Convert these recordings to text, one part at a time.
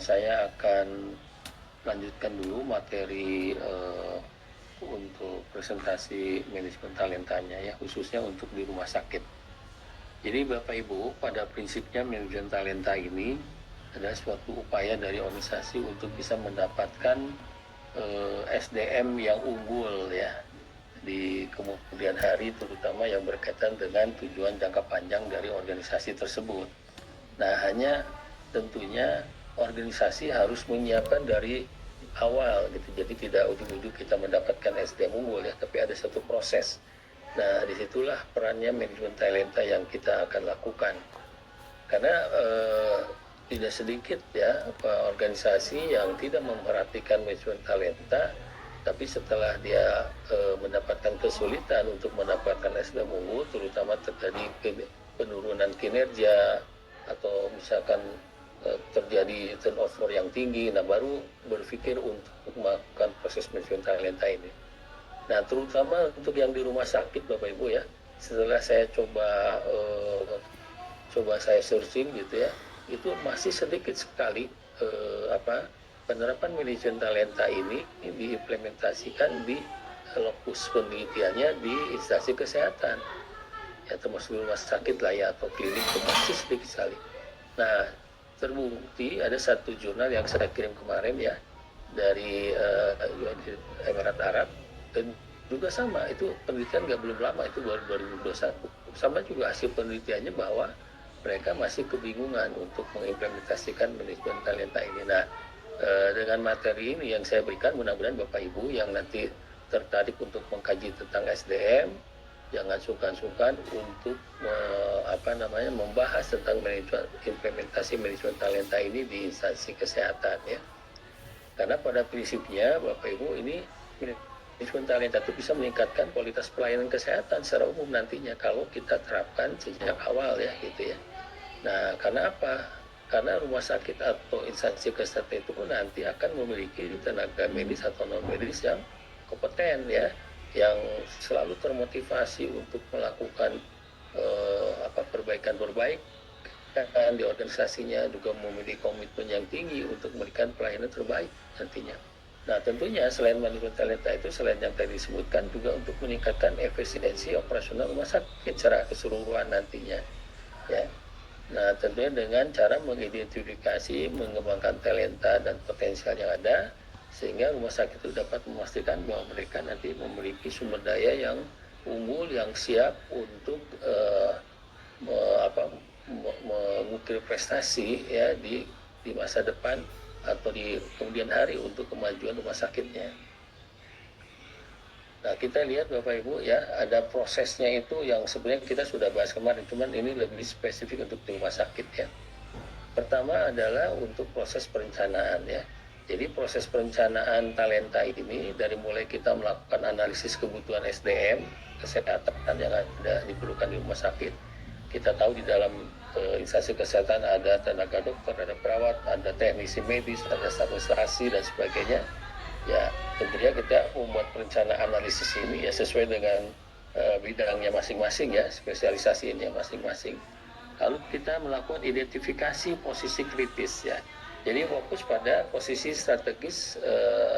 saya akan lanjutkan dulu materi untuk presentasi manajemen talentanya ya, khususnya untuk di rumah sakit. Jadi Bapak Ibu, pada prinsipnya manajemen talenta ini adalah suatu upaya dari organisasi untuk bisa mendapatkan SDM yang unggul ya di kemudian hari, terutama yang berkaitan dengan tujuan jangka panjang dari organisasi tersebut. Nah, hanya tentunya organisasi harus menyiapkan dari awal gitu. Jadi tidak ujuk-ujuk kita mendapatkan SDM unggul ya, tapi ada satu proses. Nah, disitulah perannya manajemen talenta yang kita akan lakukan. Karena tidak sedikit ya organisasi yang tidak memperhatikan manajemen talenta, tapi setelah dia mendapatkan kesulitan untuk mendapatkan SDM unggul, terutama terjadi penurunan kinerja atau misalkan terjadi turnover yang tinggi, nah baru berpikir untuk melakukan proses manajemen talenta ini. Nah, terutama untuk yang di rumah sakit Bapak Ibu ya, setelah saya coba saya searching gitu ya, itu masih sedikit sekali penerapan manajemen talenta ini diimplementasikan di lokus penelitiannya di instansi kesehatan ya, termasuk rumah sakit lah ya atau klinik, itu masih sedikit sekali. Nah, terbukti ada satu jurnal yang saya kirim kemarin ya dari Emirat Arab, dan juga sama, itu penelitian belum lama, itu baru 2021, sama juga hasil penelitiannya bahwa mereka masih kebingungan untuk mengimplementasikan manajemen talenta ini. Nah, dengan materi ini yang saya berikan, mudah-mudahan Bapak Ibu yang nanti tertarik untuk mengkaji tentang SDM, jangan sungkan-sungkan untuk membahas tentang implementasi manajemen talenta ini di instansi kesehatan ya. Karena pada prinsipnya Bapak Ibu, ini manajemen talenta itu bisa meningkatkan kualitas pelayanan kesehatan secara umum nantinya kalau kita terapkan sejak awal ya gitu ya. Nah, karena apa? Karena rumah sakit atau instansi kesehatan itu pun nanti akan memiliki tenaga medis atau non medis yang kompeten ya, yang selalu termotivasi untuk melakukan perbaikan di organisasinya, juga memiliki komitmen yang tinggi untuk memberikan pelayanan terbaik nantinya. Nah, tentunya selain manajemen talenta itu, selain yang tadi disebutkan, juga untuk meningkatkan efisiensi operasional rumah sakit secara keseluruhan nantinya ya. Nah, tentunya dengan cara mengidentifikasi, mengembangkan talenta dan potensial yang ada, sehingga rumah sakit itu dapat memastikan bahwa mereka nanti memiliki sumber daya yang unggul, yang siap untuk mengukir prestasi ya di masa depan atau di kemudian hari untuk kemajuan rumah sakitnya. Nah, kita lihat Bapak Ibu ya, ada prosesnya itu yang sebenarnya kita sudah bahas kemarin, cuman ini lebih spesifik untuk di rumah sakit ya. Pertama adalah untuk proses perencanaan ya. Jadi proses perencanaan talenta ini dari mulai kita melakukan analisis kebutuhan SDM kesehatan yang ada diperlukan di rumah sakit. Kita tahu di dalam instansi kesehatan ada tenaga dokter, ada perawat, ada teknisi medis, ada administrasi dan sebagainya. Ya, tentunya kita membuat perencanaan analisis ini ya sesuai dengan bidangnya masing-masing ya, spesialisasinya masing-masing. Lalu kita melakukan identifikasi posisi kritis ya. Jadi fokus pada posisi strategis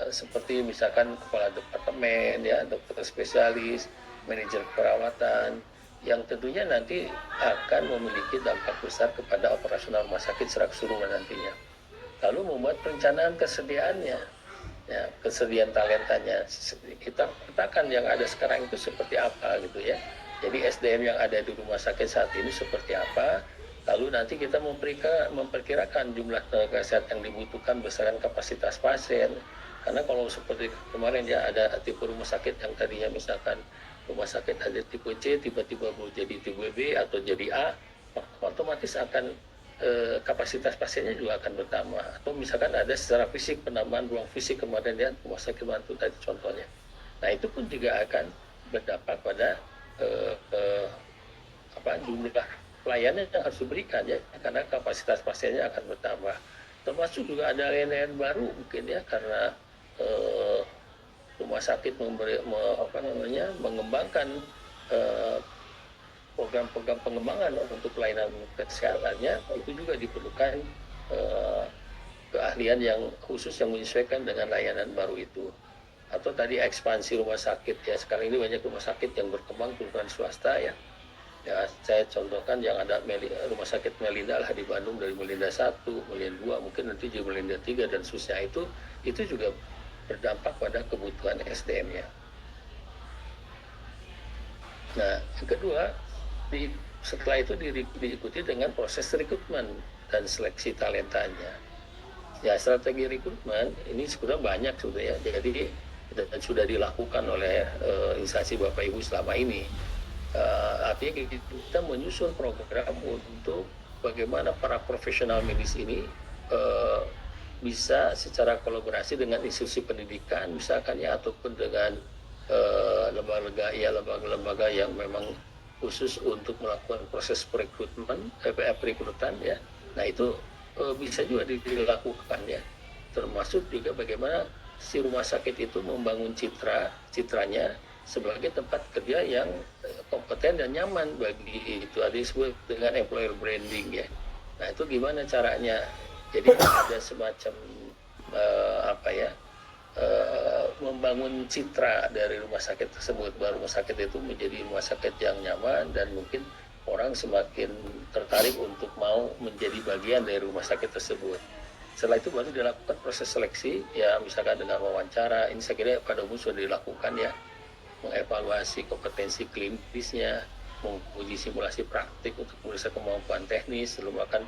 seperti misalkan kepala departemen ya, dokter spesialis, manajer perawatan, yang tentunya nanti akan memiliki dampak besar kepada operasional rumah sakit secara keseluruhan nantinya. Lalu membuat perencanaan kesediaannya, ya, kesediaan talentanya. Kita petakan yang ada sekarang itu seperti apa gitu ya. Jadi SDM yang ada di rumah sakit saat ini seperti apa, lalu nanti kita memperkirakan jumlah tenaga kesehatan yang dibutuhkan berdasarkan kapasitas pasien. Karena kalau seperti kemarin ya, ada tipe rumah sakit yang tadinya misalkan rumah sakit ada tipe C, tiba-tiba mau jadi tipe B atau jadi A, otomatis akan kapasitas pasiennya juga akan bertambah. Atau misalkan ada secara fisik penambahan ruang fisik kemarin ya, rumah sakit Bantu tadi contohnya. Nah, itu pun juga akan berdampak pada jumlah pelayanan yang harus diberikan ya, karena kapasitas pasiennya akan bertambah. Termasuk juga ada layanan baru mungkin ya, karena rumah sakit mengembangkan program-program pengembangan untuk pelayanan kesehatannya, itu juga diperlukan keahlian yang khusus yang menyesuaikan dengan layanan baru itu. Atau tadi ekspansi rumah sakit ya, sekarang ini banyak rumah sakit yang berkembang terutama swasta ya. Ya, saya contohkan yang ada rumah sakit Melinda lah di Bandung, dari Melinda 1, Melinda 2, mungkin nanti jadi Melinda 3 dan seterusnya, itu juga berdampak pada kebutuhan SDM-nya. Nah, yang kedua, setelah itu diikuti dengan proses rekrutmen dan seleksi talentanya. Ya, strategi rekrutmen ini sebenarnya banyak sudah ya, jadi dan sudah dilakukan oleh instansi Bapak Ibu selama ini. Artinya kita menyusun program untuk bagaimana para profesional medis ini bisa secara kolaborasi dengan institusi pendidikan misalkan ya, ataupun dengan lembaga-lembaga yang memang khusus untuk melakukan proses perekrutan ya. Nah itu bisa juga dilakukan ya, termasuk juga bagaimana si rumah sakit itu membangun citranya sebagai tempat kerja yang kompeten dan nyaman bagi itu, ada disebut dengan employer branding ya. Nah itu gimana caranya? Jadi ada semacam membangun citra dari rumah sakit tersebut, bahwa rumah sakit itu menjadi rumah sakit yang nyaman dan mungkin orang semakin tertarik untuk mau menjadi bagian dari rumah sakit tersebut. Setelah itu baru dilakukan proses seleksi ya, misalkan dengan wawancara. Ini saya kira pada umum sudah dilakukan ya, mengevaluasi kompetensi klinisnya, menguji simulasi praktik untuk memeriksa kemampuan teknis, lalu melakukan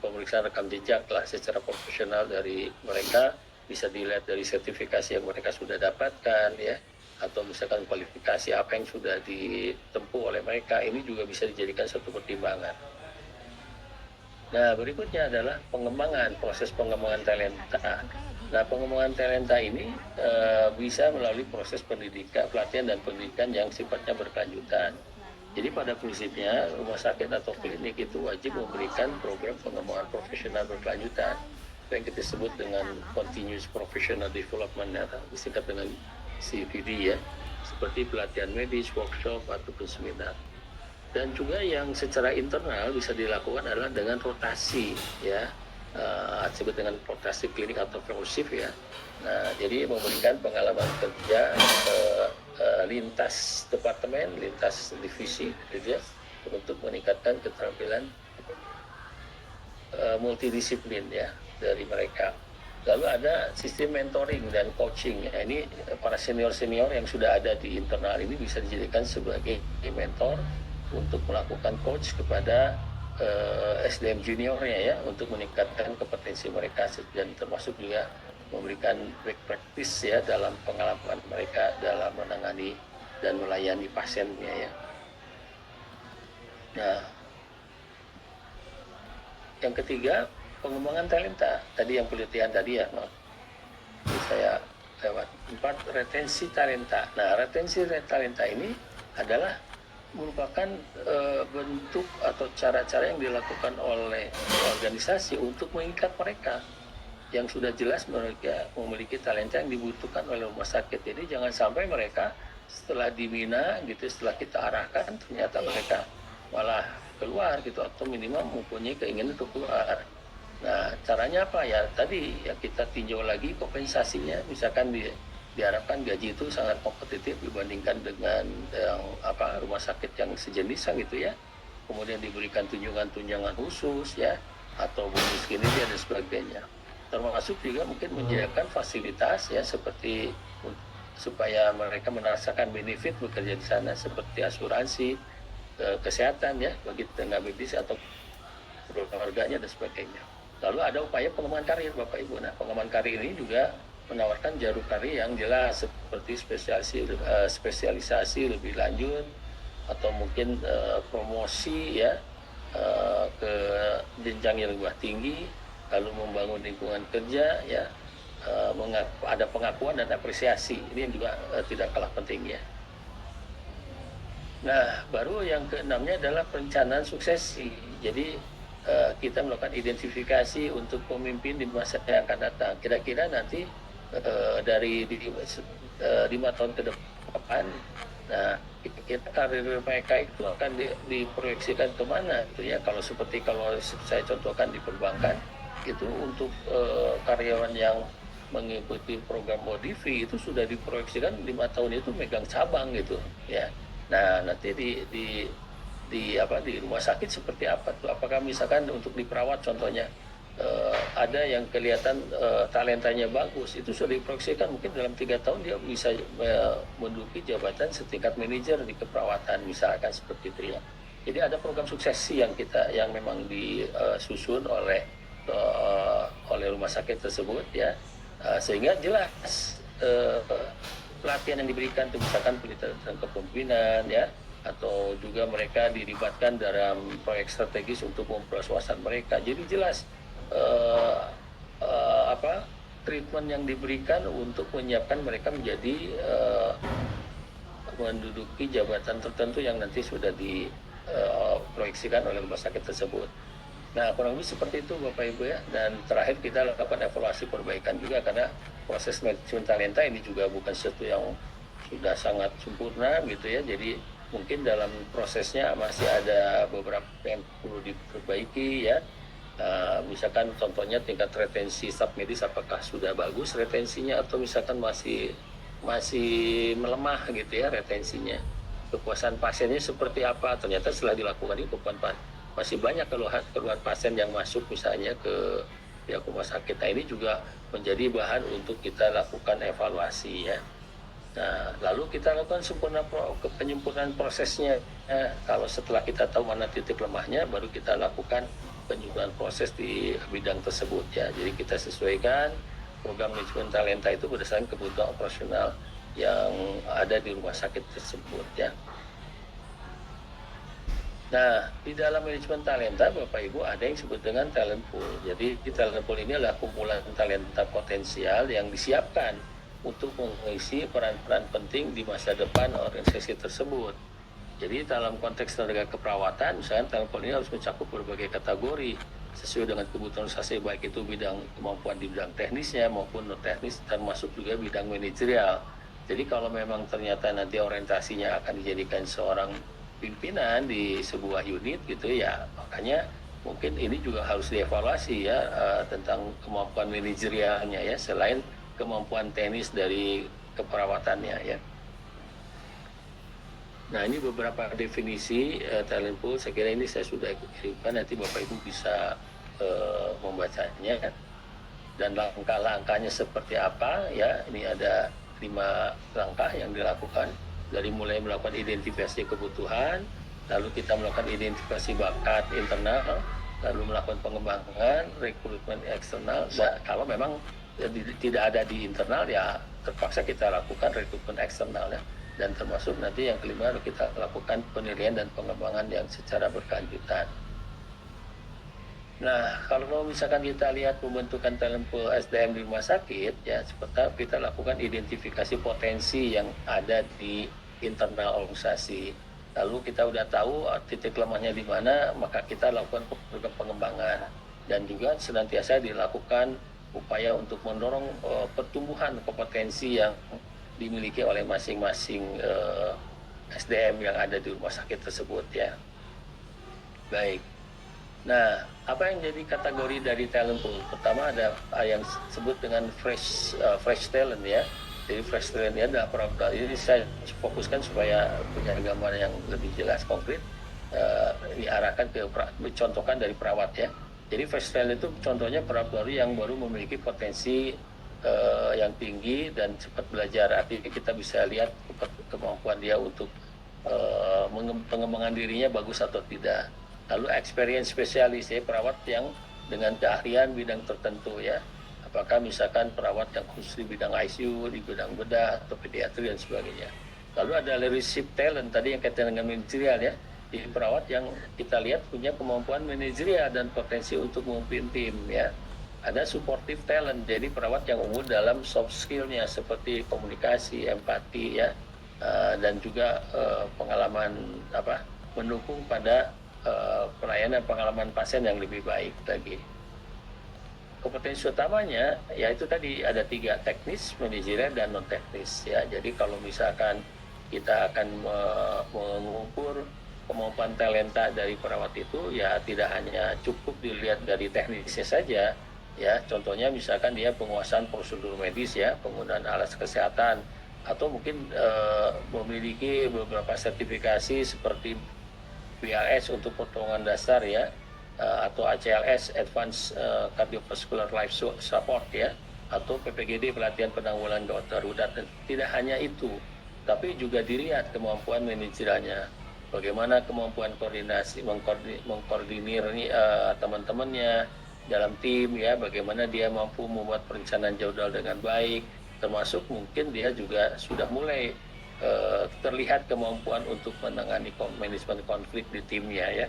pemeriksaan rekam jejak lah secara profesional dari mereka, bisa dilihat dari sertifikasi yang mereka sudah dapatkan ya, atau misalkan kualifikasi apa yang sudah ditempuh oleh mereka, ini juga bisa dijadikan suatu pertimbangan. Nah berikutnya adalah proses pengembangan talenta. Nah, pengembangan talenta ini bisa melalui proses pelatihan dan pendidikan yang sifatnya berkelanjutan. Jadi pada prinsipnya rumah sakit atau klinik itu wajib memberikan program pengembangan profesional berkelanjutan yang kita sebut dengan continuous professional development atau disingkat dengan CPD ya, seperti pelatihan medis, workshop ataupun seminar. Dan juga yang secara internal bisa dilakukan adalah dengan rotasi ya, disebut dengan rotasi klinik atau fellowship ya. Nah, jadi memberikan pengalaman kerja lintas departemen, lintas divisi gitu ya, untuk meningkatkan keterampilan multidisiplin ya dari mereka. Lalu ada sistem mentoring dan coaching ya. Ini para senior-senior yang sudah ada di internal ini bisa dijadikan sebagai mentor untuk melakukan coach kepada SDM juniornya ya, untuk meningkatkan kompetensi mereka dan termasuk juga memberikan back practice ya dalam pengalaman mereka dalam menangani dan melayani pasiennya ya. Nah, yang ketiga pengembangan talenta, tadi yang pelatihan tadi ya, saya lewat 4, retensi talenta. Nah, retensi talenta ini adalah merupakan bentuk atau cara-cara yang dilakukan oleh organisasi untuk mengikat mereka yang sudah jelas mereka memiliki talenta yang dibutuhkan oleh rumah sakit. Jadi jangan sampai mereka setelah dibina gitu, setelah kita arahkan ternyata mereka malah keluar gitu, atau minimal mempunyai keinginan untuk keluar. Nah caranya apa ya, tadi ya kita tinjau lagi kompensasinya, misalkan diharapkan gaji itu sangat kompetitif dibandingkan dengan rumah sakit yang sejenis gitu ya. Kemudian diberikan tunjangan khusus ya, atau bonus kinerja dan sebagainya. Termasuk juga mungkin menyediakan fasilitas ya, seperti supaya mereka merasakan benefit bekerja di sana, seperti asuransi kesehatan ya bagi tenaga medis atau keluarganya dan sebagainya. Lalu ada upaya pengembangan karir Bapak Ibu. Nah, pengembangan karir ini juga menawarkan jalur karir yang jelas, seperti spesialisasi lebih lanjut, atau mungkin promosi ya ke jenjang yang lebih tinggi, lalu membangun lingkungan kerja ya, ada pengakuan dan apresiasi. Ini yang juga tidak kalah penting ya. Nah, baru yang keenamnya adalah perencanaan suksesi. Jadi kita melakukan identifikasi untuk pemimpin di masa yang akan datang. Kira-kira nanti dari 5 tahun ke depan, nah kita karir mereka itu akan diproyeksikan kemana gitu ya. Kalau saya contohkan di perbankan, itu untuk karyawan yang mengikuti program ODV itu sudah diproyeksikan 5 tahun itu megang cabang gitu ya. Nah nanti di rumah sakit seperti apa tuh? Apakah misalkan untuk di perawat contohnya ada yang kelihatan talentanya bagus, itu sudah diproyeksikan mungkin dalam 3 tahun dia bisa menduduki jabatan setingkat manajer di keperawatan misalkan seperti itu ya. Jadi ada program suksesi yang memang disusun oleh rumah sakit tersebut ya. Sehingga jelas pelatihan yang diberikan itu misalkan pelatihan kepemimpinan ya, atau juga mereka dilibatkan dalam proyek strategis untuk memperluas wawasan mereka. Jadi jelas treatment yang diberikan untuk menyiapkan mereka menjadi menduduki jabatan tertentu yang nanti sudah diproyeksikan oleh rumah sakit tersebut. Nah, kurang lebih seperti itu Bapak Ibu ya. Dan terakhir kita lakukan evaluasi perbaikan juga karena proses manajemen talenta ini juga bukan sesuatu yang sudah sangat sempurna gitu ya. Jadi mungkin dalam prosesnya masih ada beberapa yang perlu diperbaiki ya. Misalkan contohnya tingkat retensi staf medis apakah sudah bagus retensinya atau misalkan masih melemah gitu ya retensinya. Kepuasan pasiennya seperti apa? Ternyata setelah dilakukan itu masih banyak keluhan pasien yang masuk misalnya ke pihak rumah sakit. Nah ini juga menjadi bahan untuk kita lakukan evaluasi ya. Nah lalu kita lakukan penyempurnaan prosesnya. Kalau setelah kita tahu mana titik lemahnya, baru kita lakukan penyempurnaan proses di bidang tersebut ya. Jadi kita sesuaikan program manajemen talenta itu berdasarkan kebutuhan operasional yang ada di rumah sakit tersebut ya. Nah, di dalam manajemen talenta, Bapak Ibu, ada yang disebut dengan talent pool. Jadi, talent pool ini adalah kumpulan talenta potensial yang disiapkan untuk mengisi peran-peran penting di masa depan organisasi tersebut. Jadi, dalam konteks tenaga keperawatan, misalnya talent pool ini harus mencakup berbagai kategori sesuai dengan kebutuhan organisasi, baik itu bidang kemampuan di bidang teknisnya maupun non teknis, termasuk juga bidang manajerial. Jadi, kalau memang ternyata nanti orientasinya akan dijadikan seorang pimpinan di sebuah unit gitu ya, makanya mungkin ini juga harus dievaluasi ya tentang kemampuan manajerialnya ya, selain kemampuan teknis dari keperawatannya ya. Nah ini beberapa definisi talent pool, saya kira ini saya sudah kirimkan, nanti Bapak Ibu bisa membacanya dan langkah-langkahnya seperti apa ya. Ini ada 5 langkah yang dilakukan, dari mulai melakukan identifikasi kebutuhan, lalu kita melakukan identifikasi bakat internal, lalu melakukan pengembangan, rekrutmen eksternal. Nah, kalau memang tidak ada di internal ya terpaksa kita lakukan rekrutmen eksternal ya. Dan termasuk nanti yang kelima kita lakukan penilaian dan pengembangan yang secara berkelanjutan. Nah, kalau misalkan kita lihat pembentukan talent pool SDM di rumah sakit, ya seperti kita lakukan identifikasi potensi yang ada di internal organisasi. Lalu kita udah tahu titik lemahnya di mana, maka kita lakukan program pengembangan. Dan juga senantiasa dilakukan upaya untuk mendorong pertumbuhan kompetensi yang dimiliki oleh masing-masing SDM yang ada di rumah sakit tersebut ya. Baik. Nah, apa yang jadi kategori dari talent pool? Pertama ada yang disebut dengan fresh talent ya. Jadi fresh talent ya adalah perawat. Ini saya fokuskan supaya punya gambar yang lebih jelas konkret. Diarahkan ke contohkan dari perawat ya. Jadi fresh talent itu contohnya perawat baru yang baru memiliki potensi yang tinggi dan cepat belajar. Artinya kita bisa lihat kemampuan dia untuk pengembangan dirinya bagus atau tidak. Lalu experience spesialis ya, perawat yang dengan keahlian bidang tertentu ya. Apakah misalkan perawat yang khusus di bidang ICU, di bidang bedah atau pediatri dan sebagainya. Lalu ada leadership talent tadi yang kaitan dengan manajerial ya. Jadi perawat yang kita lihat punya kemampuan manajerial dan potensi untuk memimpin tim ya. Ada supportive talent, jadi perawat yang unggul dalam soft skill-nya seperti komunikasi, empati ya, dan juga pengalaman mendukung pada pelayanan pengalaman pasien yang lebih baik lagi. Kompetensi utamanya yaitu tadi ada 3, teknis, manajerial dan non teknis ya. Jadi kalau misalkan kita akan mengukur kemampuan talenta dari perawat itu ya tidak hanya cukup dilihat dari teknisnya saja, Ya, contohnya misalkan dia penguasaan prosedur medis ya, penggunaan alat kesehatan, atau mungkin memiliki beberapa sertifikasi seperti BLS untuk pertolongan dasar ya, atau ACLS Advanced Cardiovascular Life Support ya, atau PPGD pelatihan penanggulangan gawat darurat. Dan tidak hanya itu, tapi juga dilihat kemampuan manajernya, bagaimana kemampuan koordinasi mengkoordinir teman-temannya dalam tim ya, bagaimana dia mampu membuat perencanaan jadwal dengan baik, termasuk mungkin dia juga sudah mulai terlihat kemampuan untuk menangani manajemen konflik di timnya ya.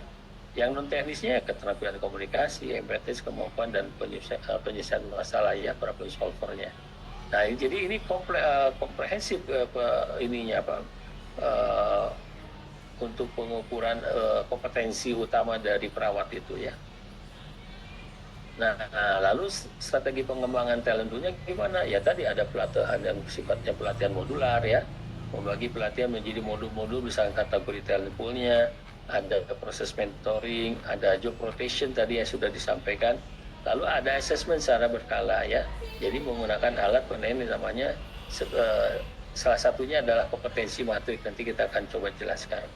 Yang non teknisnya keterampilan komunikasi, empatis, kemampuan dan penyelesaian masalah ya, problem solvernya. Nah, jadi ini komprehensif ininya Pak, untuk pengukuran kompetensi utama dari perawat itu ya. Nah, lalu strategi pengembangan talentnya gimana? Ya tadi ada pelatihan yang sifatnya pelatihan modular ya, membagi pelatihan menjadi modul-modul misalnya kategori talent poolnya, ada proses mentoring, ada job rotation tadi yang sudah disampaikan, lalu ada assessment secara berkala ya. Jadi menggunakan alat penilaian namanya salah satunya adalah kompetensi matrik, nanti kita akan coba jelaskan.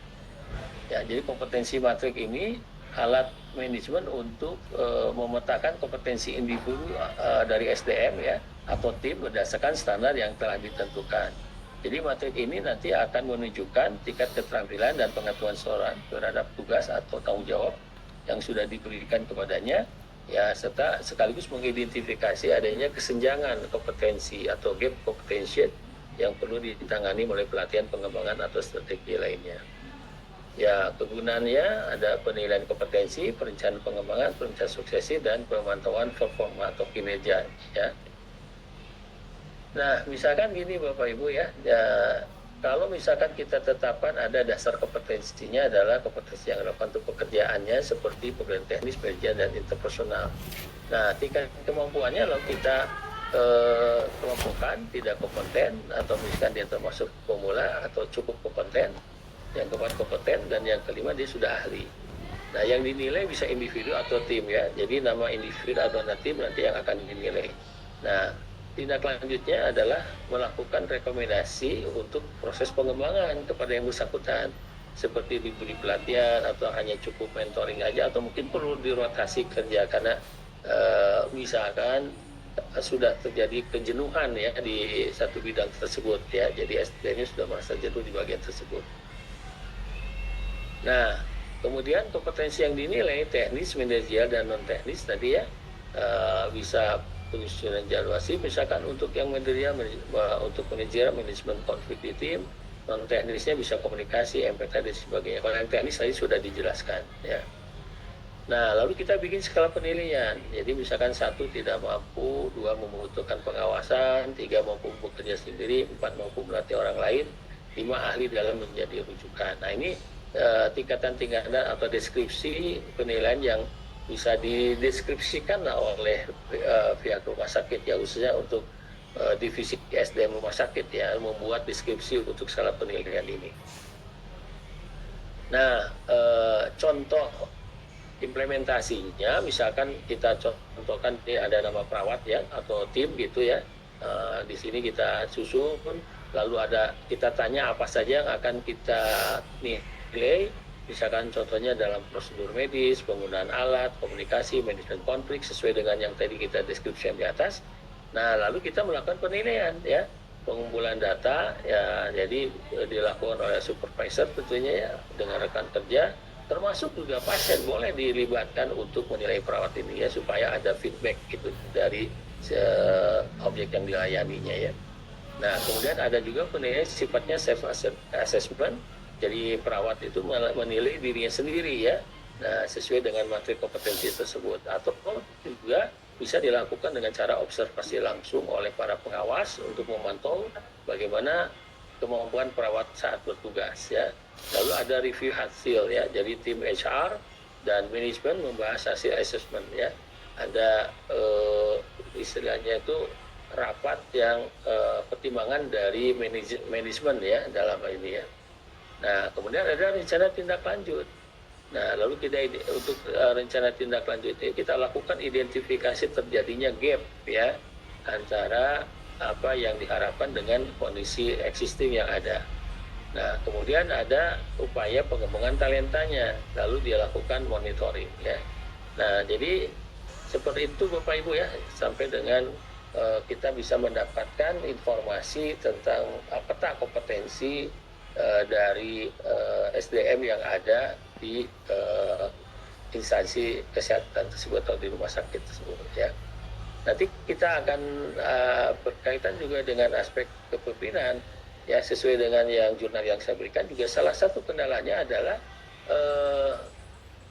Ya, jadi kompetensi matrik ini alat manajemen untuk memetakan kompetensi individu dari SDM ya atau tim berdasarkan standar yang telah ditentukan. Jadi matrik ini nanti akan menunjukkan tingkat keterampilan dan pengetahuan seseorang terhadap tugas atau tanggung jawab yang sudah diberikan kepadanya ya, serta sekaligus mengidentifikasi adanya kesenjangan kompetensi atau gap competency yang perlu ditangani oleh pelatihan pengembangan atau strategi lainnya. Ya, kegunaannya ada penilaian kompetensi, perencanaan pengembangan, perencanaan suksesi, dan pemantauan performa atau kinerja. Ya. Nah, misalkan gini Bapak Ibu ya, kalau misalkan kita tetapkan ada dasar kompetensinya adalah kompetensi yang relevan untuk pekerjaannya seperti pekerjaan teknis, manajer, dan interpersonal. Nah, tingkat kemampuannya lalu kita kelompokkan tidak kompeten atau misalkan dia termasuk pemula atau cukup kompeten, yang keempat kompeten, dan yang kelima dia sudah ahli. Nah, yang dinilai bisa individu atau tim ya. Jadi nama individu atau tim nanti yang akan dinilai. Nah, tindak lanjutnya adalah melakukan rekomendasi untuk proses pengembangan kepada yang bersangkutan, seperti diberi pelatihan atau hanya cukup mentoring aja, atau mungkin perlu dirotasi kerja karena misalkan sudah terjadi kejenuhan ya di satu bidang tersebut ya. Jadi SDM-nya sudah merasa jenuh di bagian tersebut. Nah, kemudian kompetensi yang dinilai teknis, manajerial, dan non teknis tadi ya, bisa penyusunan jadwalasi, misalkan untuk yang manajerial, untuk manajerial manajemen konflik di tim, non teknisnya bisa komunikasi, empati dan sebagainya. Kalau yang teknis tadi sudah dijelaskan ya. Nah, lalu kita bikin skala penilaian. Jadi misalkan 1 tidak mampu, 2 membutuhkan pengawasan, 3 mampu bekerja sendiri, 4 mampu melatih orang lain, 5 ahli dalam menjadi rujukan. Nah, ini tingkatan-tingkatan atau deskripsi penilaian yang bisa dideskripsikan oleh pihak rumah sakit ya, khususnya untuk divisi SDM rumah sakit ya, membuat deskripsi untuk skala penilaian ini. Nah, contoh implementasinya misalkan kita contohkan ada nama perawat ya atau tim gitu ya. Di sini kita susun, lalu kita tanya apa saja yang akan kita nilai, misalkan contohnya dalam prosedur medis, penggunaan alat, komunikasi, manajemen konflik sesuai dengan yang tadi kita deskripsikan di atas. Nah, lalu kita melakukan penilaian ya, pengumpulan data ya, jadi dilakukan oleh supervisor tentunya ya dengan rekan kerja, termasuk juga pasien boleh dilibatkan untuk menilai perawat ini ya, supaya ada feedback gitu dari objek yang dilayaninya ya. Nah, kemudian ada juga penilaian sifatnya self assessment. Jadi perawat itu menilai dirinya sendiri ya, nah sesuai dengan materi kompetensi tersebut, atau juga bisa dilakukan dengan cara observasi langsung oleh para pengawas untuk memantau bagaimana kemampuan perawat saat bertugas ya. Lalu ada review hasil ya, jadi tim HR dan manajemen membahas hasil assessment ya. Ada istilahnya itu rapat yang pertimbangan dari manajemen ya dalam hal ini ya. Nah, kemudian ada rencana tindak lanjut. Nah, lalu kita untuk rencana tindak lanjut ini kita lakukan identifikasi terjadinya gap ya antara apa yang diharapkan dengan kondisi existing yang ada. Nah, kemudian ada upaya pengembangan talentanya, lalu dia lakukan monitoring ya. Nah, jadi seperti itu Bapak Ibu ya, sampai dengan kita bisa mendapatkan informasi tentang peta kompetensi dari SDM yang ada di instansi kesehatan tersebut atau di rumah sakit tersebut ya. Nanti kita akan berkaitan juga dengan aspek kepemimpinan ya, sesuai dengan yang jurnal yang saya berikan juga salah satu kendalanya adalah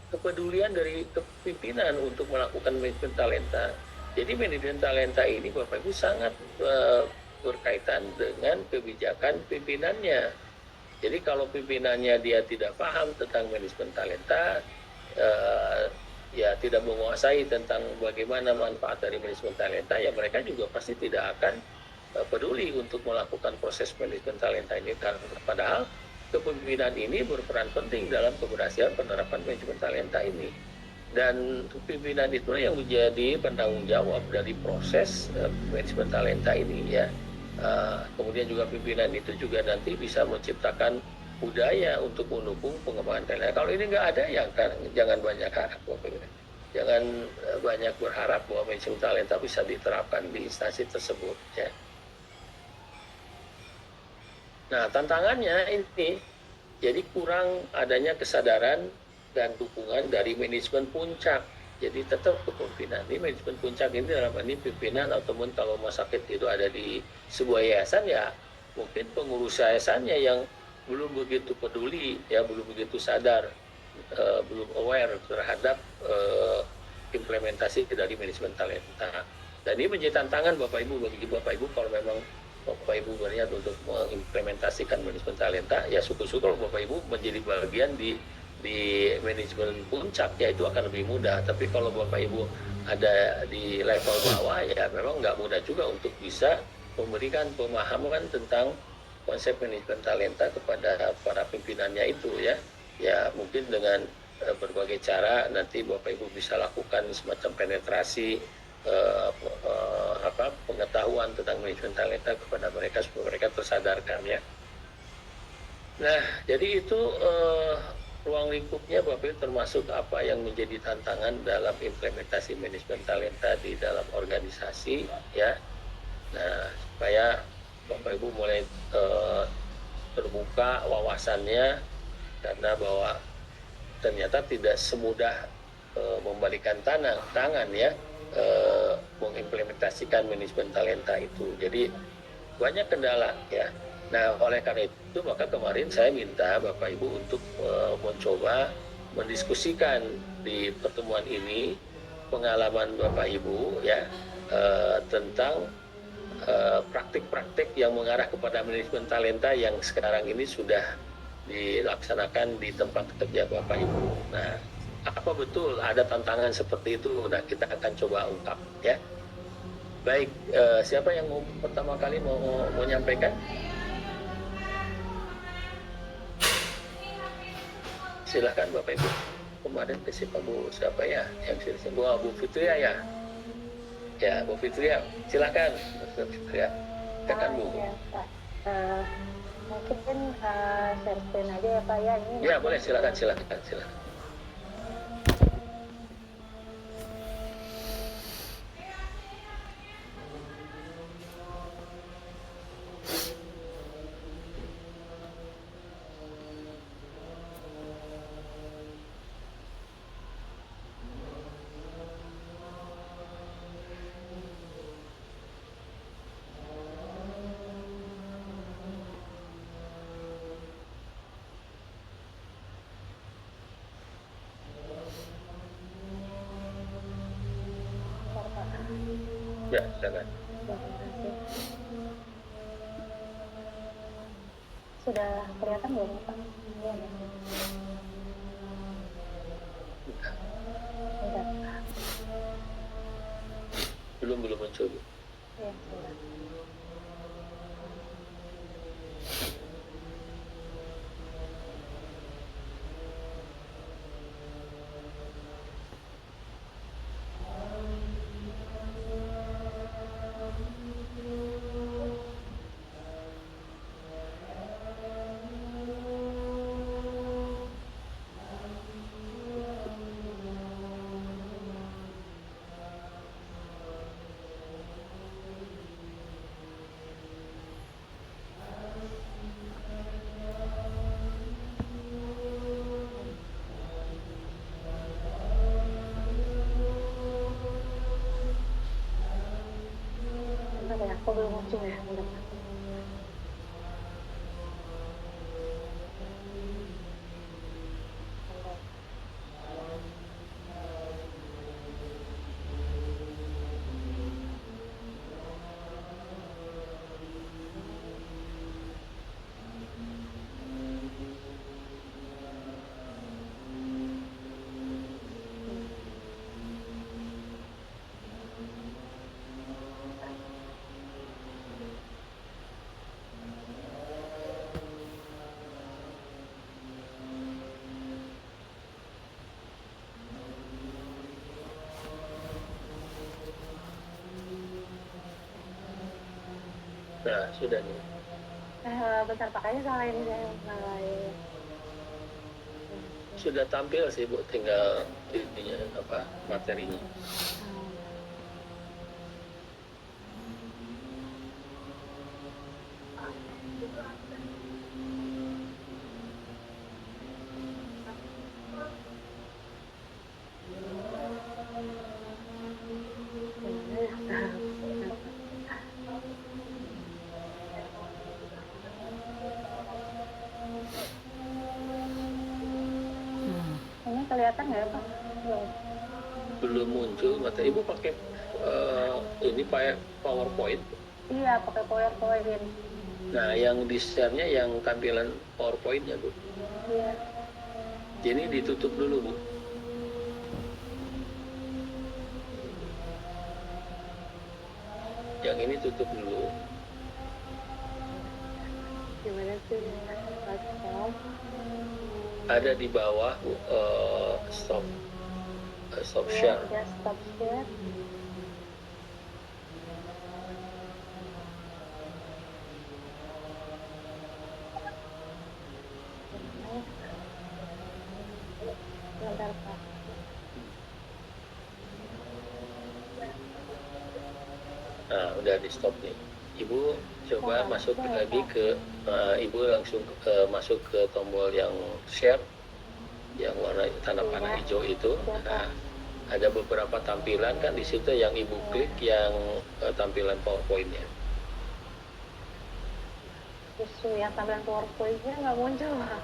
kepedulian dari kepemimpinan untuk melakukan manajemen talenta. Jadi manajemen talenta ini Bapak Ibu sangat berkaitan dengan kebijakan pimpinannya. Jadi kalau pimpinannya dia tidak paham tentang manajemen talenta, ya tidak menguasai tentang bagaimana manfaat dari manajemen talenta, ya mereka juga pasti tidak akan peduli untuk melakukan proses manajemen talenta ini. Padahal kepemimpinan ini berperan penting dalam keberhasilan penerapan manajemen talenta ini. Dan pimpinan itu yang menjadi penanggung jawab dari proses manajemen talenta ini ya. Kemudian juga pimpinan itu juga nanti bisa menciptakan budaya untuk mendukung pengembangan talenta. Kalau ini nggak ada ya kan, jangan banyak harap. Jangan banyak berharap bahwa manajemen talenta bisa diterapkan di instansi tersebut ya. Nah, tantangannya ini jadi kurang adanya kesadaran dan dukungan dari manajemen puncak. Jadi tetap kepemimpinan. Ini manajemen puncak ini dalam ini pimpinan ataupun kalau rumah sakit itu ada di sebuah yayasan ya mungkin pengurus yayasannya yang belum begitu peduli ya, belum begitu sadar, belum aware terhadap implementasi dari manajemen talenta. Dan ini menjadi tantangan Bapak Ibu bagi Bapak Ibu kalau memang Bapak Ibu berniat untuk mengimplementasikan manajemen talenta, ya syukur-syukur Bapak Ibu menjadi bagian di manajemen puncak ya itu akan lebih mudah. Tapi kalau Bapak Ibu ada di level bawah ya memang nggak mudah juga untuk bisa memberikan pemahaman tentang konsep manajemen talenta kepada para pimpinannya itu ya. Ya mungkin dengan berbagai cara nanti Bapak Ibu bisa lakukan semacam penetrasi pengetahuan tentang manajemen talenta kepada mereka supaya mereka tersadarkan ya. Nah, jadi itu ruang lingkupnya Bapak Ibu termasuk apa yang menjadi tantangan dalam implementasi manajemen talenta di dalam organisasi ya. Nah, supaya Bapak Ibu mulai terbuka wawasannya karena bahwa ternyata tidak semudah membalikan tangan ya. Mengimplementasikan manajemen talenta itu. Jadi banyak kendala ya. Nah, oleh karena itu maka kemarin saya minta Bapak Ibu untuk mencoba mendiskusikan di pertemuan ini pengalaman Bapak Ibu ya tentang praktik-praktik yang mengarah kepada manajemen talenta yang sekarang ini sudah dilaksanakan di tempat kerja Bapak Ibu. Nah, apa betul ada tantangan seperti itu? Nah, kita akan coba ungkap ya. Baik, siapa yang mau pertama kali mau menyampaikan? Silakan Bapak Ibu. Kemarin siapa Bu? Siapa ya? Yang Bu Fitria ya? Ya, Bu Fitria. Silakan Bu Fitria. Silakan Bu. Ya, Pak. Mungkin share screen aja ya Pak ya. Ini ya boleh, silakan. Ya, silakan. Sudah kelihatan belum Pak? Ya. Belum muncul. Ya, sudah. ya, aku belum muncul ya, bentar. Nah, sudah nih. Bentar Pak, kayaknya salah ini saya. Sudah tampil sih Bu, tinggal ininya apa materinya. Ini kelihatan nggak ya Pak? Belum muncul materi. Ibu pakai ini pakai PowerPoint. Iya, pakai PowerPoint. Nah, yang di share-nya yang tampilan PowerPoint-nya Bu. Iya. Jadi ditutup dulu Bu. Yang ini tutup dulu. Gimana sih? Ada di bawah stop share. Ya, stop share. Bentar Pak. Nah, udah di stop nih. Ibu coba masuk lagi ke Ibu langsung masuk ke tombol yang share yang warna tanda panah hijau itu. Nah, ada beberapa tampilan kan di situ yang Ibu klik yang tampilan PowerPoint-nya. Justru yang tampilan PowerPoint-nya nggak muncul Pak.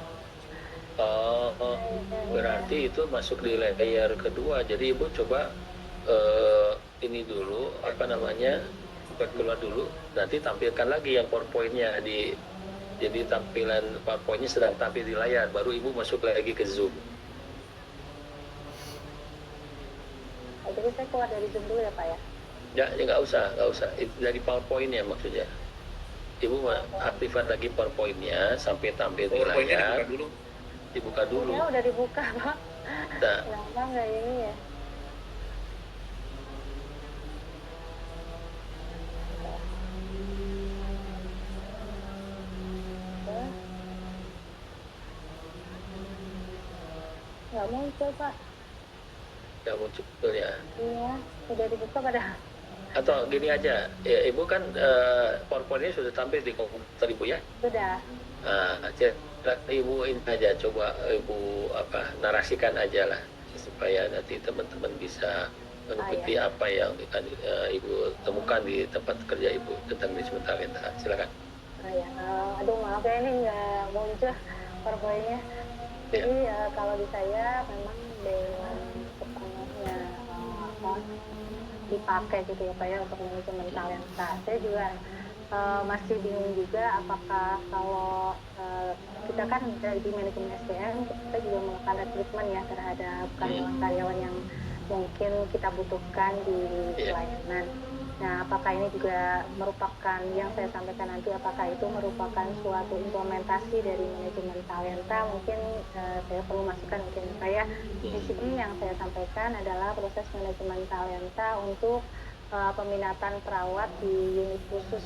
Berarti itu masuk di layer kedua. Jadi Ibu coba ini dulu apa namanya buat keluar dulu, nanti tampilkan lagi yang PowerPoint-nya jadi tampilan PowerPoint-nya sedang tampil di layar, baru Ibu masuk lagi ke Zoom. Jadi saya keluar dari Zoom dulu ya Pak ya? Ya nggak usah. Dari PowerPoint-nya maksudnya. Ibu aktifkan lagi PowerPoint-nya sampai tampil di layar. Dibuka dulu. Ya udah dibuka Pak. Nah, kenapa nggak ini ya? Nggak muncul Pak. nggak muncul ya. Iya, udah dibuka padahal. Atau gini aja, ya, Ibu kan PowerPoint-nya sudah tampil di komputer Ibu ya? Sudah. Nah, Ibu ini aja coba Ibu narasikan aja lah supaya nanti teman-teman bisa mengikuti apa yang Ibu temukan di tempat kerja Ibu tentang manajemen talenta. Silakan. Aduh maaf ya ini nggak muncul PowerPoint-nya. Jadi kalau di saya memang dengan sepenuhnya dipakai gitu ya Pak ya untuk manajemen talenta. Saya juga masih bingung juga apakah kalau kita kan di manajemen SDM kita juga melakukan rekrutmen ya terhadap karyawan-karyawan yang mungkin kita butuhkan di pelayanan. Nah, apakah ini juga merupakan yang saya sampaikan nanti, apakah itu merupakan suatu implementasi dari manajemen talenta? Mungkin saya perlu masukkan mungkin saya di sini yang saya sampaikan adalah proses manajemen talenta untuk peminatan perawat di unit khusus.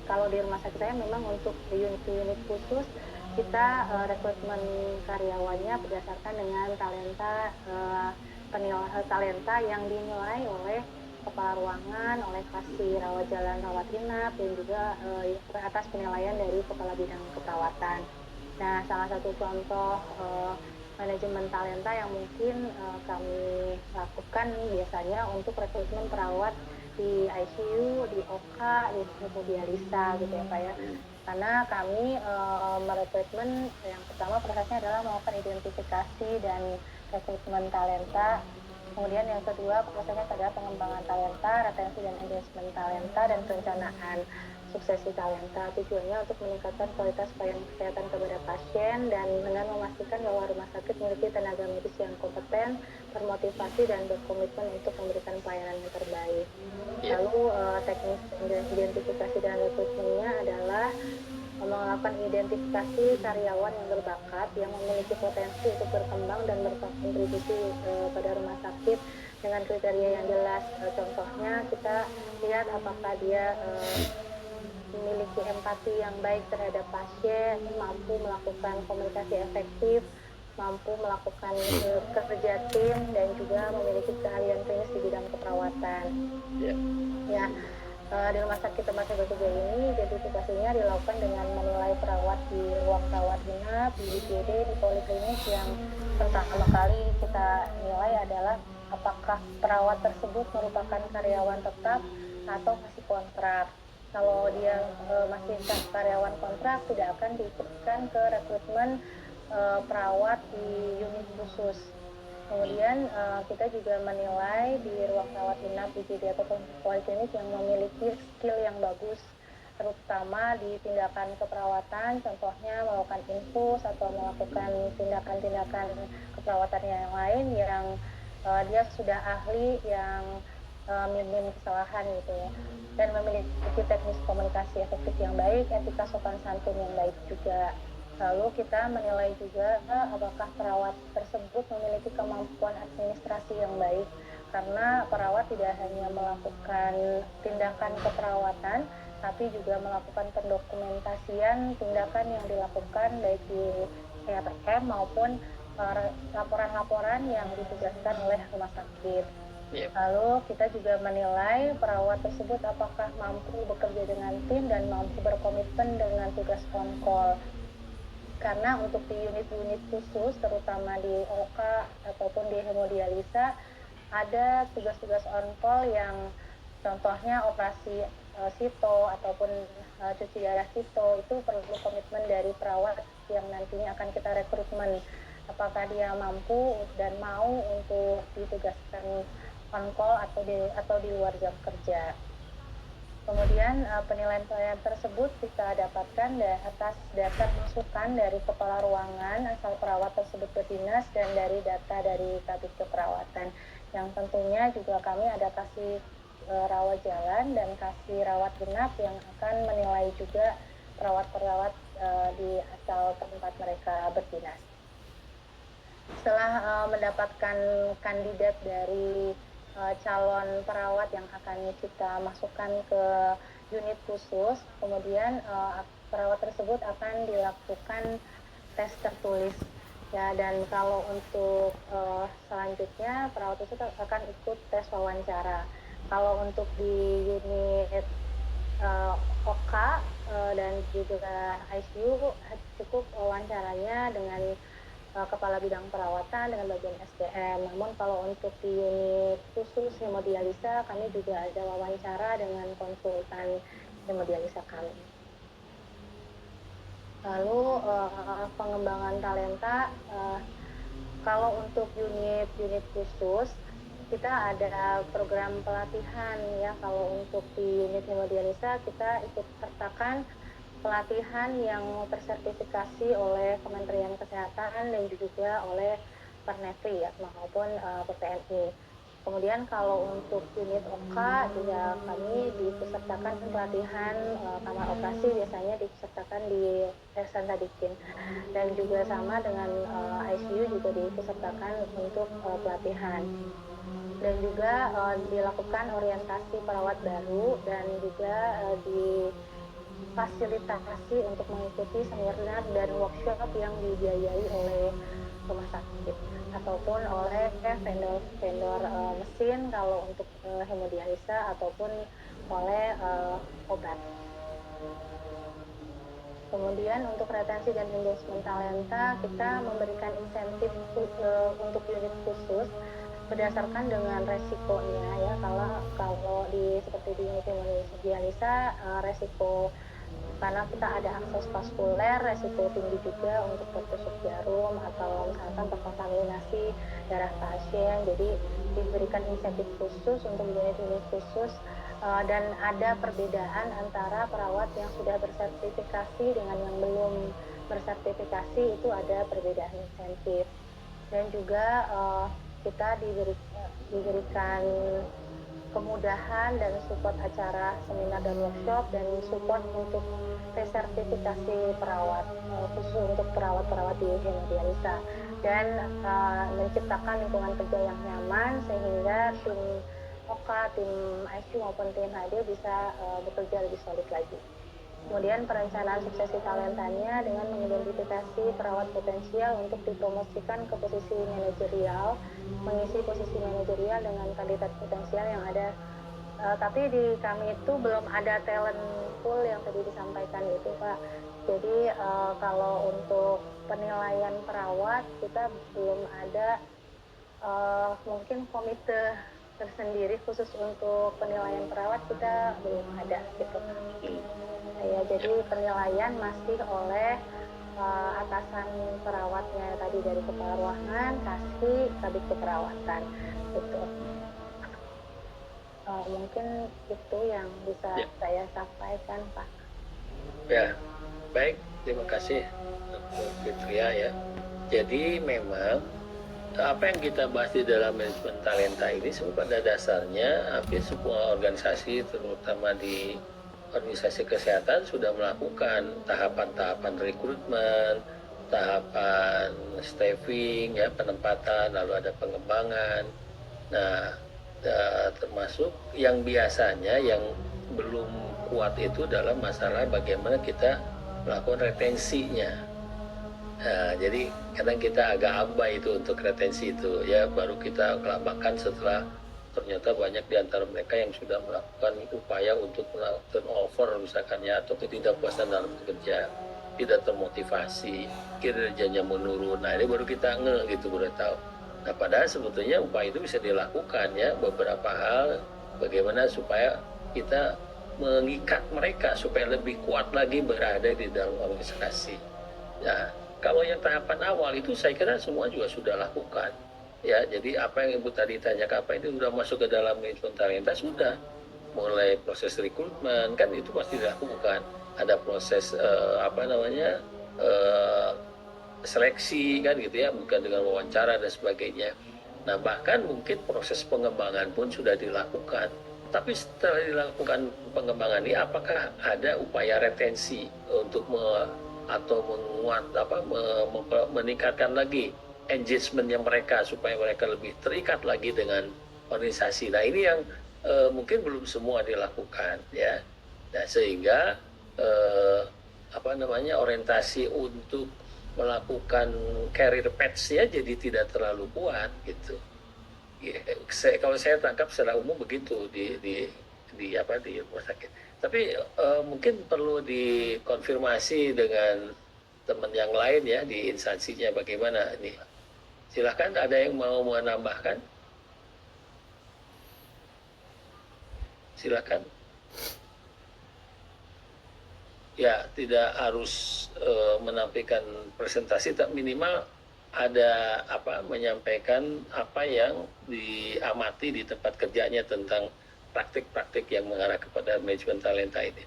Kalau di rumah sakit saya memang untuk unit khusus kita rekrutmen karyawannya berdasarkan dengan talenta talenta yang dinilai oleh kepala ruangan, oleh kasih rawat jalan rawat inap, dan juga atas penilaian dari kepala bidang keperawatan. Nah, salah satu contoh manajemen talenta yang mungkin kami lakukan biasanya untuk rekrutmen perawat di di ICU, di OK, di hemodialisa gitu ya Pak ya. Karena kami merekrutmen yang pertama prosesnya adalah melakukan identifikasi dan rekrutmen talenta. Kemudian yang kedua prosesnya adalah pengembangan talenta, retensi dan engagement talenta, dan perencanaan suksesi talenta. Tujuannya untuk meningkatkan kualitas pelayanan kesehatan kepada pasien dan dengan memastikan bahwa rumah sakit memiliki tenaga medis yang kompeten, termotivasi dan berkomitmen untuk memberikan pelayanan yang terbaik. Lalu teknis identifikasi dan rekrutmennya adalah melakukan identifikasi karyawan yang berbakat yang memiliki potensi untuk berkembang dan berkontribusi pada rumah sakit dengan kriteria yang jelas. Contohnya kita lihat apakah dia memiliki empati yang baik terhadap pasien, mampu melakukan komunikasi efektif, mampu melakukan kerja tim, dan juga memiliki keahlian klinis di bidang keperawatan. Ya, di rumah sakit tempat saya bekerja ini, identifikasinya dilakukan dengan menilai perawat di ruang rawat inap, di IGD, di poliklinik. Yang pertama kali kita nilai adalah apakah perawat tersebut merupakan karyawan tetap atau masih kontrak. Kalau dia masih karyawan kontrak, tidak akan diikutkan ke rekrutmen perawat di unit khusus. Kemudian kita juga menilai di ruang rawat inap, IGD atau poliklinik yang memiliki skill yang bagus, terutama di tindakan keperawatan, contohnya melakukan infus atau melakukan tindakan-tindakan keperawatan yang lain yang dia sudah ahli, yang minim kesalahan gitu ya, dan memiliki teknis komunikasi efektif yang baik, etika sopan santun yang baik juga. Lalu kita menilai juga apakah perawat tersebut memiliki kemampuan administrasi yang baik, karena perawat tidak hanya melakukan tindakan keperawatan, tapi juga melakukan pendokumentasian tindakan yang dilakukan baik di RM maupun laporan-laporan yang ditugaskan oleh rumah sakit. Lalu kita juga menilai perawat tersebut apakah mampu bekerja dengan tim dan mampu berkomitmen dengan tugas on-call. Karena untuk di unit-unit khusus, terutama di OK ataupun di hemodialisa, ada tugas-tugas on-call yang contohnya operasi sito ataupun cuci darah sito, itu perlu komitmen dari perawat yang nantinya akan kita rekrutmen. Apakah dia mampu dan mau untuk ditugaskan on-call atau di luar jam kerja. Kemudian penilaian tersebut kita dapatkan atas dasar masukan dari kepala ruangan asal perawat tersebut berdinas dan dari data dari kabin keperawatan, yang tentunya juga kami ada kasih rawat jalan dan kasih rawat inap yang akan menilai juga perawat-perawat di asal tempat mereka berdinas. Setelah mendapatkan kandidat dari calon perawat yang akan kita masukkan ke unit khusus, kemudian perawat tersebut akan dilakukan tes tertulis ya, dan kalau untuk selanjutnya perawat tersebut akan ikut tes wawancara. Kalau untuk di unit OK dan juga ICU cukup wawancaranya dengan kepala bidang perawatan dengan bagian SDM. Namun kalau untuk di unit khusus hemodialisa, kami juga ada wawancara dengan konsultan hemodialisa kami. Lalu pengembangan talenta, kalau untuk unit-unit khusus kita ada program pelatihan ya. Kalau untuk di unit hemodialisa kita ikut sertakan pelatihan yang tersertifikasi oleh Kementerian Kesehatan dan juga oleh Pernepri ya, maupun PPNI. Kemudian kalau untuk unit OK juga kami dipesertakan pelatihan kamar operasi, biasanya dipesertakan di Yayasan Sadikin, dan juga sama dengan ICU juga dipesertakan untuk pelatihan, dan juga dilakukan orientasi perawat baru dan juga difasilitasi untuk mengikuti seminar dan workshop yang dibiayai oleh rumah sakit ataupun oleh vendor mesin kalau untuk hemodialisa ataupun oleh obat. Kemudian untuk retensi dan engagement talenta, kita memberikan insentif untuk unit khusus berdasarkan dengan resikonya ya. Kalau seperti di hemodialisa resiko karena kita ada akses vaskuler, resiko tinggi juga untuk tertusuk jarum atau misalkan terkontaminasi darah pasien. Jadi diberikan insentif khusus untuk unit-unit khusus dan ada perbedaan antara perawat yang sudah bersertifikasi dengan yang belum bersertifikasi, itu ada perbedaan insentif. Dan juga kita diberikan kemudahan dan support acara seminar dan workshop dan support untuk resertifikasi perawat khusus untuk perawat-perawat di hemodialisa dan menciptakan lingkungan kerja yang nyaman sehingga tim OKA, tim ICU maupun tim HD bisa bekerja lebih solid lagi. Kemudian perencanaan suksesi talentanya dengan mengidentifikasi perawat potensial untuk dipromosikan ke posisi manajerial, mengisi posisi manajerial dengan kandidat potensial yang ada. Tapi di kami itu belum ada talent pool yang tadi disampaikan itu Pak. Jadi kalau untuk penilaian perawat kita belum ada mungkin komite tersendiri khusus untuk penilaian perawat kita belum ada gitu. Ya, jadi penilaian masih oleh atasan perawatnya tadi dari kepala ruangan, kasih kabit keperawatan gitu. Mungkin itu yang bisa saya sampaikan Pak. Ya, baik, terima kasih Fitria ya. Jadi memang apa yang kita bahas di dalam manajemen talenta ini semua pada dasarnya hampir semua organisasi terutama di organisasi kesehatan sudah melakukan tahapan-tahapan rekrutmen, tahapan staffing, ya penempatan, lalu ada pengembangan. Nah, termasuk yang biasanya yang belum kuat itu dalam masalah bagaimana kita melakukan retensinya. Nah, jadi kadang kita agak abai itu untuk retensi itu, ya baru kita kelabakan setelah ternyata banyak di antara mereka yang sudah melakukan upaya untuk melakukan turnover misalkan ya, atau ketidakpuasan dalam bekerja, tidak termotivasi, kinerjanya menurun. Nah ini baru kita gitu, baru tahu. Nah padahal sebetulnya upaya itu bisa dilakukan ya, beberapa hal bagaimana supaya kita mengikat mereka supaya lebih kuat lagi berada di dalam organisasi. Nah kalau yang tahapan awal itu saya kira semua juga sudah lakukan. Ya, jadi apa yang Ibu tadi tanyakan, apa itu sudah masuk ke dalam manajemen talenta, sudah. Mulai proses rekrutmen, kan itu pasti dilakukan. Ada proses seleksi kan gitu ya, bukan dengan wawancara dan sebagainya. Nah, bahkan mungkin proses pengembangan pun sudah dilakukan. Tapi setelah dilakukan pengembangan ini, apakah ada upaya retensi untuk meningkatkan lagi engagementnya mereka supaya mereka lebih terikat lagi dengan organisasi. Nah ini yang mungkin belum semua dilakukan ya. Nah sehingga orientasi untuk melakukan career path ya jadi tidak terlalu kuat gitu. Ya, kalau saya tangkap secara umum begitu di rumah sakit. Tapi mungkin perlu dikonfirmasi dengan teman yang lain ya di instansinya bagaimana ini. Silakan, ada yang mau menambahkan? Silakan. Ya, tidak harus menampilkan presentasi, tapi minimal ada menyampaikan apa yang diamati di tempat kerjanya tentang praktik-praktik yang mengarah kepada manajemen talenta ini.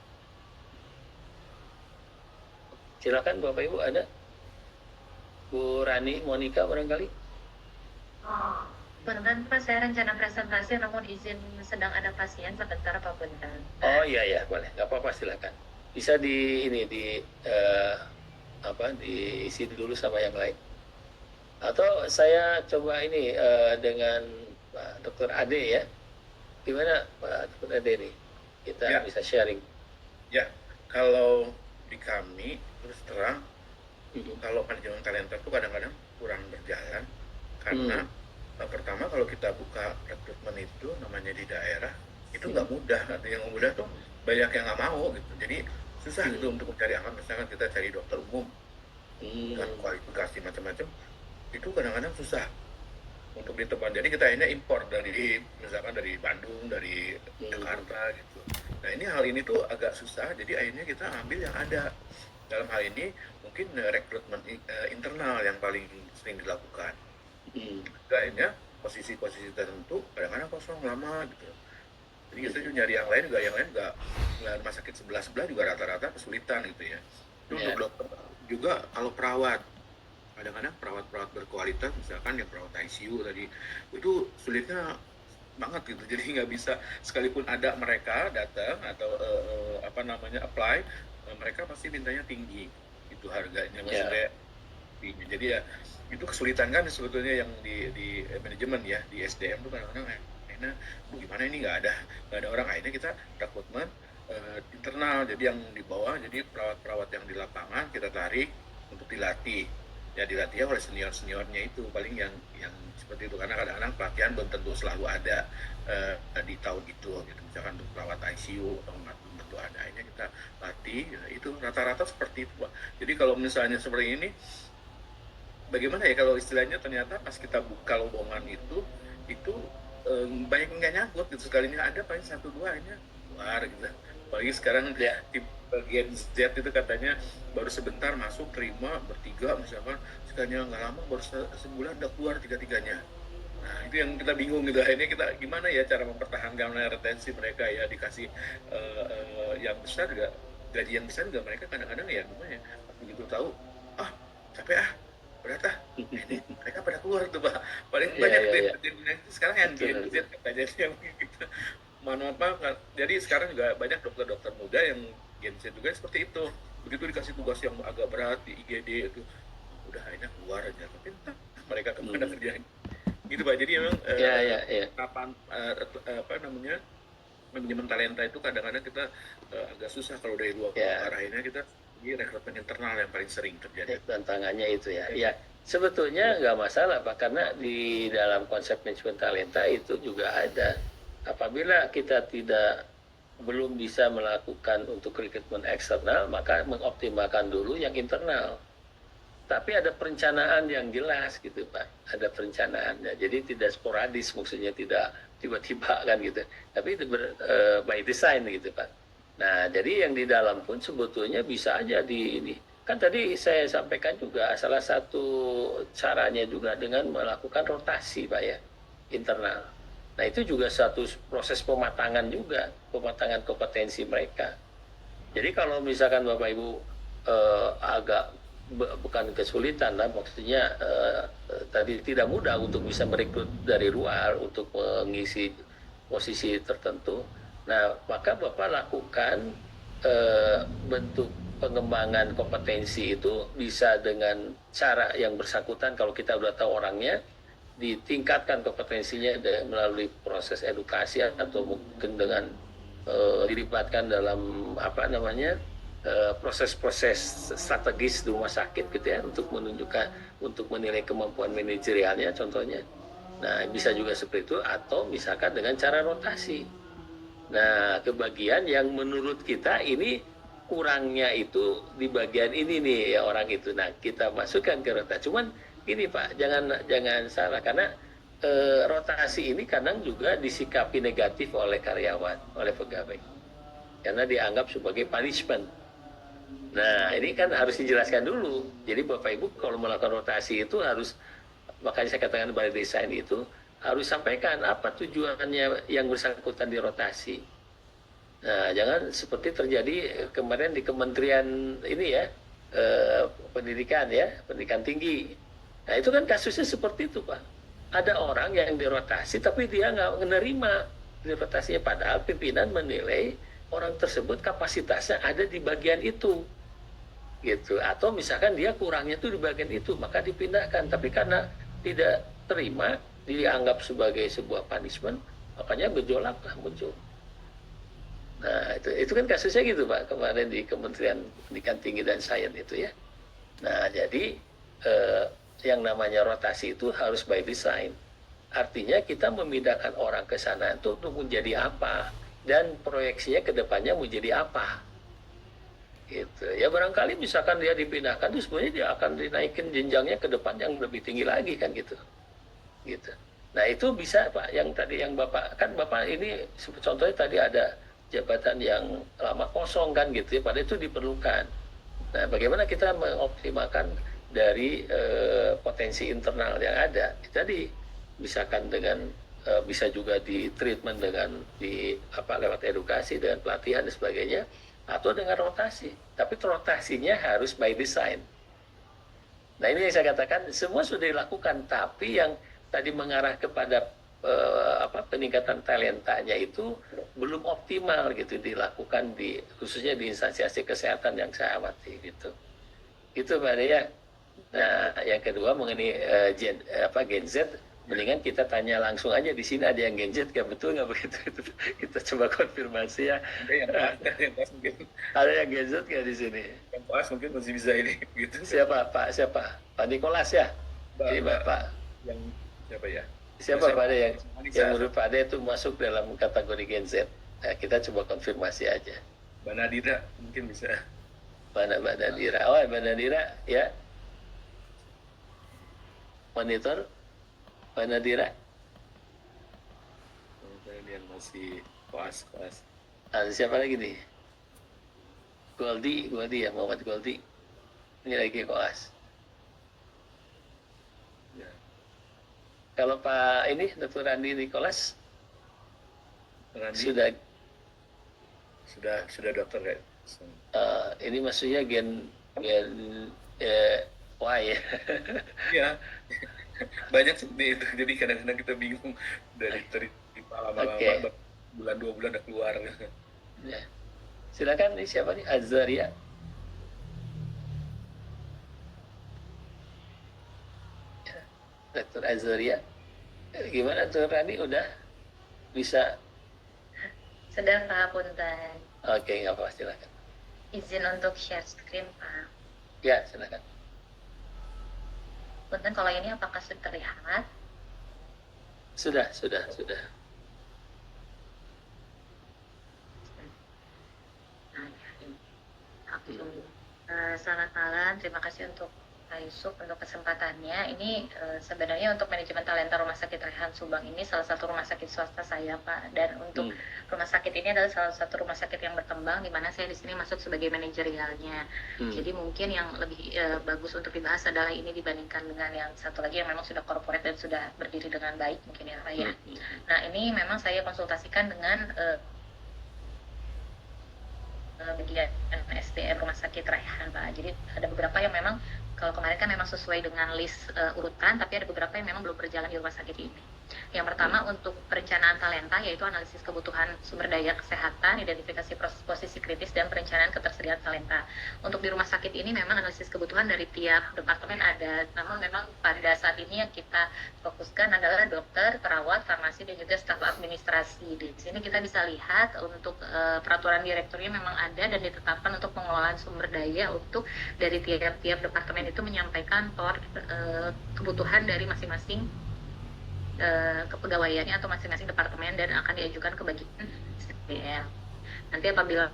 Silakan Bapak Ibu, ada? Bu Rani, Monica barangkali? Punten Pak, saya rencana presentasi namun izin sedang ada pasien sebentar Pak Punten. Oh iya boleh, nggak apa-apa silakan. Bisa diisi dulu sama yang lain. Atau saya coba ini dengan Pak Dr. Ade ya. Gimana Pak Dr. Ade nih? Kita bisa sharing. Ya, kalau di kami terus terang kalau manajemen talenta itu kadang-kadang kurang berjalan karena pertama kalau kita buka rekrutmen itu namanya di daerah itu nggak mudah. Yang mudah tuh banyak yang nggak mau gitu, jadi susah gitu untuk mencari aman. Misalkan kita cari dokter umum dengan kualifikasi macam-macam itu kadang-kadang susah. untuk ditemukan. Jadi kita akhirnya impor dari misalkan dari Bandung, dari Jakarta gitu. Nah hal ini tuh agak susah, jadi akhirnya kita ambil yang ada. Dalam hal ini mungkin rekrutmen internal yang paling sering dilakukan. Akhirnya posisi-posisi tertentu kadang-kadang kosong lama gitu. Jadi kita juga nyari yang lain nggak rumah sakit sebelah juga rata-rata kesulitan gitu ya. Itu untuk dokter juga kalau perawat, kadang-kadang perawat berkualitas, misalkan yang perawat ICU tadi, itu sulitnya banget gitu. Jadi nggak bisa, sekalipun ada mereka datang atau apply, mereka pasti mintanya tinggi itu harganya, maksudnya tinggi. Jadi ya itu kesulitan kan sebetulnya yang di manajemen ya, di SDM tuh kadang-kadang akhirnya gimana ini nggak ada orang, akhirnya kita rekrutmen internal. Jadi yang di bawah, jadi perawat-perawat yang di lapangan kita tarik untuk dilatih oleh seniornya itu, paling yang seperti itu, karena kadang-kadang pelatihan belum tentu selalu ada di tahun itu gitu. Misalkan untuk perawat ICU atau belum tentu ada, akhirnya kita latih itu rata-rata seperti itu Pak. Jadi kalau misalnya seperti ini, bagaimana ya kalau istilahnya ternyata pas kita buka lowongan itu banyak nggak nyangkut gitu, sekalinya ada paling 1-2 akhirnya keluar gitu. Apalagi sekarang di bagian Z itu katanya baru sebentar masuk, terima bertiga misalkan, sekalinya nggak lama baru sebulan udah keluar 3-3-nya. Nah itu yang kita bingung gitu, akhirnya kita gimana ya cara mempertahankan retensi mereka ya, dikasih yang besar juga, gaji yang besar juga mereka kadang-kadang ya gimana ya, begitu tahu capek berat ini mereka pada keluar tuh Pak, paling banyak sekarang yang Gen Z katanya yang gitu. Jadi sekarang juga banyak dokter-dokter muda yang Gen Z juga seperti itu, begitu dikasih tugas yang agak berat di IGD itu udah akhirnya keluar aja, tapi entah mereka kemana kerjanya gitu Pak. Jadi memang kapan manajemen talenta itu kadang-kadang kita agak susah kalau dari luar arahnya. Kita di rekrutmen internal yang paling sering terjadi. Tantangannya itu ya sebetulnya nggak masalah Pak, karena di dalam konsep manajemen talenta itu juga ada, apabila kita belum bisa melakukan untuk rekrutmen eksternal, maka mengoptimalkan dulu yang internal. Tapi ada perencanaan yang jelas gitu Pak, ada perencanaannya. Jadi tidak sporadis, maksudnya tidak tiba-tiba kan gitu. Tapi itu by design gitu Pak. Nah, jadi yang di dalam pun sebetulnya bisa aja ini. Kan tadi saya sampaikan juga salah satu caranya juga dengan melakukan rotasi Pak ya, internal. Nah itu juga satu proses pematangan juga, pematangan kompetensi mereka. Jadi kalau misalkan Bapak Ibu agak bukan kesulitan lah, maksudnya tadi tidak mudah untuk bisa merekrut dari luar untuk mengisi posisi tertentu. Nah maka Bapak lakukan bentuk pengembangan kompetensi itu bisa dengan cara yang bersangkutan. Kalau kita udah tahu orangnya, ditingkatkan kompetensinya melalui proses edukasi atau mungkin dengan dilibatkan dalam proses-proses strategis di rumah sakit gitu ya, untuk menilai kemampuan manajerialnya contohnya. Nah bisa juga seperti itu, atau misalkan dengan cara rotasi. Nah kebagian yang menurut kita ini kurangnya itu di bagian ini nih ya orang itu, nah kita masukkan ke rotasi. Cuman gini Pak, jangan salah, karena rotasi ini kadang juga disikapi negatif oleh karyawan, oleh pegawai, karena dianggap sebagai punishment. Nah ini kan harus dijelaskan dulu. Jadi Bapak Ibu kalau melakukan rotasi itu harus, makanya saya katakan by design itu harus sampaikan apa tujuannya yang bersangkutan di rotasi. Nah jangan seperti terjadi kemarin di Kementerian ini ya, pendidikan tinggi. Nah itu kan kasusnya seperti itu Pak. Ada orang yang dirotasi tapi dia nggak menerima dirotasinya, padahal pimpinan menilai orang tersebut kapasitasnya ada di bagian itu gitu, atau misalkan dia kurangnya tuh di bagian itu, maka dipindahkan. Tapi karena tidak terima, dianggap sebagai sebuah punishment, makanya gejolak lah muncul. Nah itu kan kasusnya gitu Pak kemarin di Kementerian Pendidikan Tinggi dan Sains itu ya. Nah jadi yang namanya rotasi itu harus by design. Artinya kita memindahkan orang ke sana itu untuk menjadi apa, dan proyeksinya ke depannya menjadi apa. Gitu. Ya barangkali misalkan dia dipindahkan itu sebenarnya dia akan dinaikin jenjangnya ke depan yang lebih tinggi lagi kan gitu. gitu. Nah itu bisa Pak, yang tadi yang Bapak, kan Bapak ini contohnya tadi ada jabatan yang lama kosong kan gitu ya, pada itu diperlukan. Nah bagaimana kita mengoptimalkan dari potensi internal yang ada, tadi misalkan dengan bisa juga di treatment dengan lewat edukasi dengan pelatihan dan sebagainya, atau dengan rotasi. Tapi rotasinya harus by design. Nah ini yang saya katakan semua sudah dilakukan, tapi yang tadi mengarah kepada peningkatan talentanya itu belum optimal gitu dilakukan khususnya di instansi kesehatan yang saya amati gitu. Itu Mbak Dea. Nah yang kedua mengenai Gen Z, mendingan kita tanya langsung aja di sini, ada yang Gen Z nggak, betul nggak begitu? Kita coba konfirmasi ya. Yang pas mungkin. Ada yang Gen Z nggak di sini? Yang pas mungkin masih bisa ini gitu. Siapa Pak Nikolas ya? Ini Bapak. Yang siapa ya? Siapa Pak Ade yang menurut Pak Ade itu masuk dalam kategori Gen Z? Nah, kita coba konfirmasi aja. Mbak Nadira mungkin bisa. Mana Mbak Nadira? Oh Mbak Nadira ya. Monitor Mbak Nadira. Yang masih koas. Siapa lagi nih? Goldi ya, Muhammad Goldi. Ini lagi koas. Ya. Kalau Pak ini Dr. Randi Nikolas sudah dokter ya. Ini maksudnya gen Y ya. Iya. Banyak seperti itu. Jadi kadang-kadang kita bingung dari lama-lama bulan 2 bulan udah keluar. Ya. Silakan, ini siapa nih? Azaria. Dr. Azaria. Gimana Dr. Rani, udah bisa? Sedang Pak Punten. Oke, nggak apa-apa, silakan. Izin untuk share screen Pak. Ya, silakan. Punten, kalau ini apakah sudah terlihat? Sudah. Selamat malam, terima kasih untuk Pak Yusuf untuk kesempatannya. Ini sebenarnya untuk manajemen talenta Rumah Sakit Rehan Subang ini salah satu rumah sakit swasta saya Pak, dan untuk rumah sakit ini adalah salah satu rumah sakit yang berkembang di mana saya di sini masuk sebagai manajerialnya. Jadi mungkin yang lebih bagus untuk dibahas adalah ini dibandingkan dengan yang satu lagi yang memang sudah corporate dan sudah berdiri dengan baik mungkin ya Pak ya. Nah ini memang saya konsultasikan dengan bagian SDM Rumah Sakit Rehan Pak. Jadi ada beberapa yang memang kalau kemarin kan memang sesuai dengan list urutan, tapi ada beberapa yang memang belum berjalan di rumah sakit ini. Yang pertama untuk perencanaan talenta, yaitu analisis kebutuhan sumber daya kesehatan, identifikasi posisi kritis, dan perencanaan ketersediaan talenta. Untuk di rumah sakit ini memang analisis kebutuhan dari tiap departemen ada, namun memang pada saat ini yang kita fokuskan adalah dokter, perawat, farmasi, dan juga staf administrasi. Di sini kita bisa lihat untuk peraturan direkturnya memang ada dan ditetapkan untuk pengelolaan sumber daya untuk dari tiap-tiap departemen itu menyampaikan kebutuhan dari masing-masing kepegawaiannya atau masing-masing departemen dan akan diajukan ke bagian SDM. Nanti apabila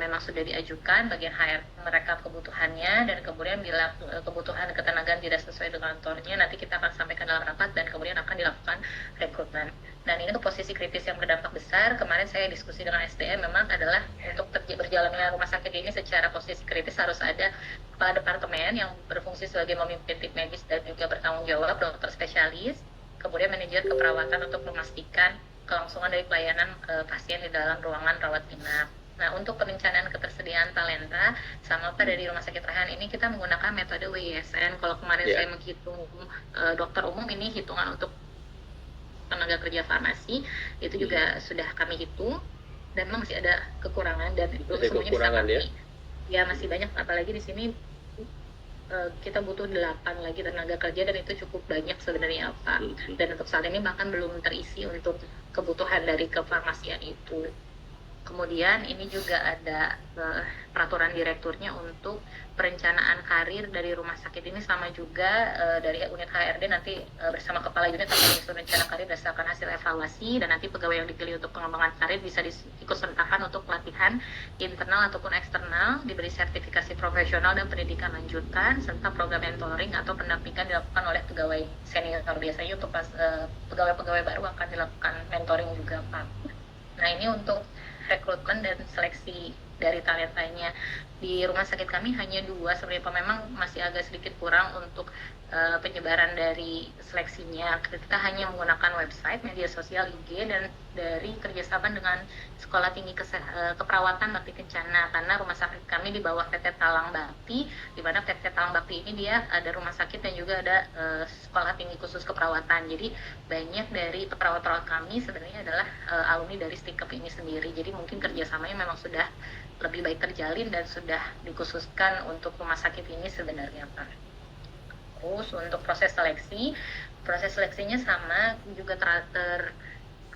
memang sudah diajukan, bagian HR merekap kebutuhannya, dan kemudian bila kebutuhan ketenagaan tidak sesuai dengan kantornya, nanti kita akan sampaikan dalam rapat dan kemudian akan dilakukan rekrutmen. Dan ini untuk posisi kritis yang berdampak besar. Kemarin saya diskusi dengan SDM memang adalah untuk berjalannya rumah sakit ini secara posisi kritis harus ada kepala departemen yang berfungsi sebagai memimpin tim medis dan juga bertanggung jawab, dokter spesialis, kemudian manajer keperawatan untuk memastikan kelangsungan dari pelayanan pasien di dalam ruangan rawat inap. Nah, untuk perencanaan ketersediaan talenta sama Pak dari Rumah Sakit Rehan ini kita menggunakan metode WISN. Kalau kemarin saya menghitung dokter umum, ini hitungan untuk tenaga kerja farmasi itu juga sudah kami hitung, dan memang masih ada kekurangan dan itu semuanya bisa kami ya masih banyak, apalagi di sini kita butuh 8 lagi tenaga kerja dan itu cukup banyak sebenarnya Pak. Dan untuk saat ini bahkan belum terisi untuk kebutuhan dari kefarmasian itu. Kemudian ini juga ada peraturan direkturnya untuk perencanaan karir dari rumah sakit ini, sama juga dari unit HRD nanti bersama kepala unit akan menyusun rencana karir berdasarkan hasil evaluasi, dan nanti pegawai yang dipilih untuk pengembangan karir bisa ikut sertakan untuk pelatihan internal ataupun eksternal, diberi sertifikasi profesional dan pendidikan lanjutan, serta program mentoring atau pendampingan dilakukan oleh pegawai senior. Biasanya untuk pegawai-pegawai baru akan dilakukan mentoring juga, Pak. Nah, ini untuk rekrutmen dan seleksi dari talentanya. Di rumah sakit kami hanya 2 sebenarnya, memang masih agak sedikit kurang untuk penyebaran dari seleksinya. Kita hanya menggunakan website, media sosial, IG, dan dari kerjasama dengan Sekolah Tinggi Keperawatan Bakti Kencana, karena rumah sakit kami di bawah PT Talang Bakti, di mana PT Talang Bakti ini dia ada rumah sakit dan juga ada Sekolah Tinggi Khusus Keperawatan. Jadi banyak dari perawat-perawat kami sebenarnya adalah alumni dari STIKEP ini sendiri. Jadi mungkin kerjasamanya memang sudah lebih baik terjalin dan sudah dikhususkan untuk rumah sakit ini sebenarnya, Pak. Terus untuk proses seleksinya sama juga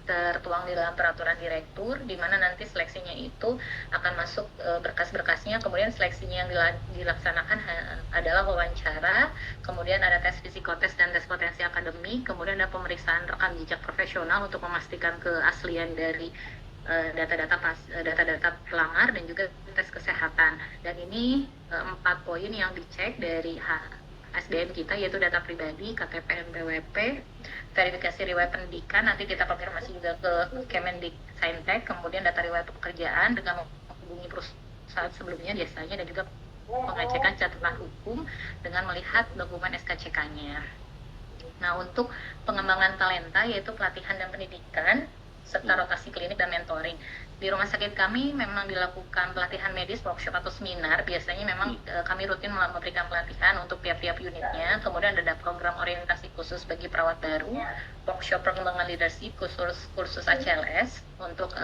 tertuang di dalam peraturan direktur, di mana nanti seleksinya itu akan masuk berkas-berkasnya, kemudian seleksinya yang dilaksanakan adalah wawancara, kemudian ada tes psikotes dan tes potensi akademik, kemudian ada pemeriksaan rekam jejak profesional untuk memastikan keaslian dari data-data pelanggar, dan juga tes kesehatan. Dan ini 4 poin yang dicek dari SDM kita, yaitu data pribadi, KTP, NPWP, verifikasi riwayat pendidikan, nanti kita konfirmasi juga ke Kemendiksaintek, kemudian data riwayat pekerjaan dengan menghubungi perusahaan sebelumnya biasanya, dan juga pengecekan catatan hukum dengan melihat dokumen SKCK-nya. Nah, untuk pengembangan talenta, yaitu pelatihan dan pendidikan, serta rotasi klinik dan mentoring. Di rumah sakit kami memang dilakukan pelatihan medis, workshop atau seminar. Biasanya memang kami rutin memberikan pelatihan untuk tiap-tiap unitnya. Kemudian ada program orientasi khusus bagi perawat baru, workshop pengembangan leadership, kursus ACLS untuk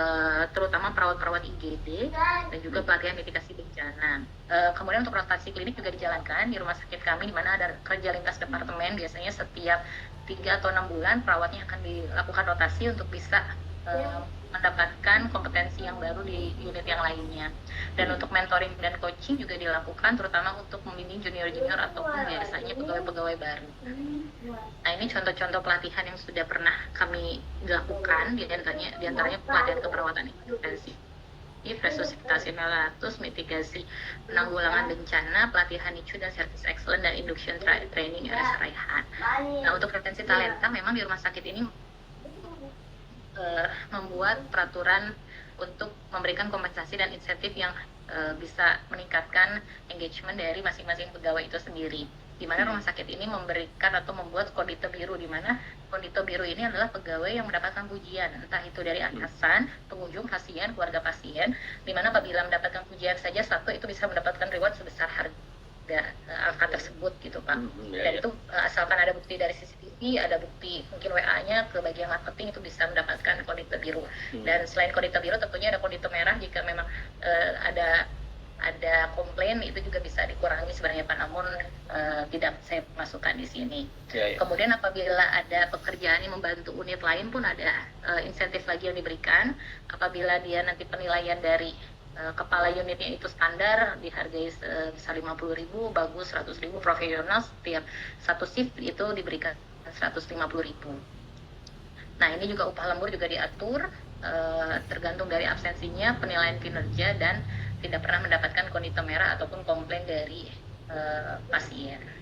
terutama perawat-perawat IGD, dan juga pelatihan mitigasi bencana. Kemudian untuk rotasi klinik juga dijalankan di rumah sakit kami, di mana ada kerja lintas departemen. Biasanya setiap 3 atau 6 bulan perawatnya akan dilakukan rotasi untuk bisa mendapatkan kompetensi yang baru di unit yang lainnya. Dan untuk mentoring dan coaching juga dilakukan, terutama untuk membimbing junior-junior ataupun biasanya pegawai-pegawai baru. Nah, ini contoh-contoh pelatihan yang sudah pernah kami lakukan, di antaranya pelatihan keperawatan intensif, resusitasi melatus, mitigasi penanggulangan bencana, pelatihan ICU dan service excellence, dan induction training RS Raihan. Nah, untuk retensi talenta, memang di rumah sakit ini membuat peraturan untuk memberikan kompensasi dan insentif yang bisa meningkatkan engagement dari masing-masing pegawai itu sendiri. Di mana rumah sakit ini memberikan atau membuat kondite biru, di mana kondite biru ini adalah pegawai yang mendapatkan pujian, entah itu dari atasan, pengunjung, pasien, keluarga pasien, di mana apabila mendapatkan pujian saja satu itu bisa mendapatkan reward sebesar harga angka tersebut gitu, Pak. Dan itu asalkan ada bukti dari CCTV, ada bukti mungkin WA-nya ke bagian marketing, itu bisa mendapatkan kondite biru. Dan selain kondite biru tentunya ada kondite merah jika memang ada komplain, itu juga bisa dikurangi sebenarnya, Pak, namun tidak saya masukkan di sini. Kemudian apabila ada pekerjaan yang membantu unit lain pun ada insentif lagi yang diberikan. Apabila dia nanti penilaian dari kepala unitnya itu standar, dihargai sebesar 50.000, bagus 100.000, profesional setiap satu shift itu diberikan 150.000. Nah, ini juga upah lembur juga diatur tergantung dari absensinya, penilaian kinerja, dan tidak pernah mendapatkan kondite merah ataupun komplain dari pasien.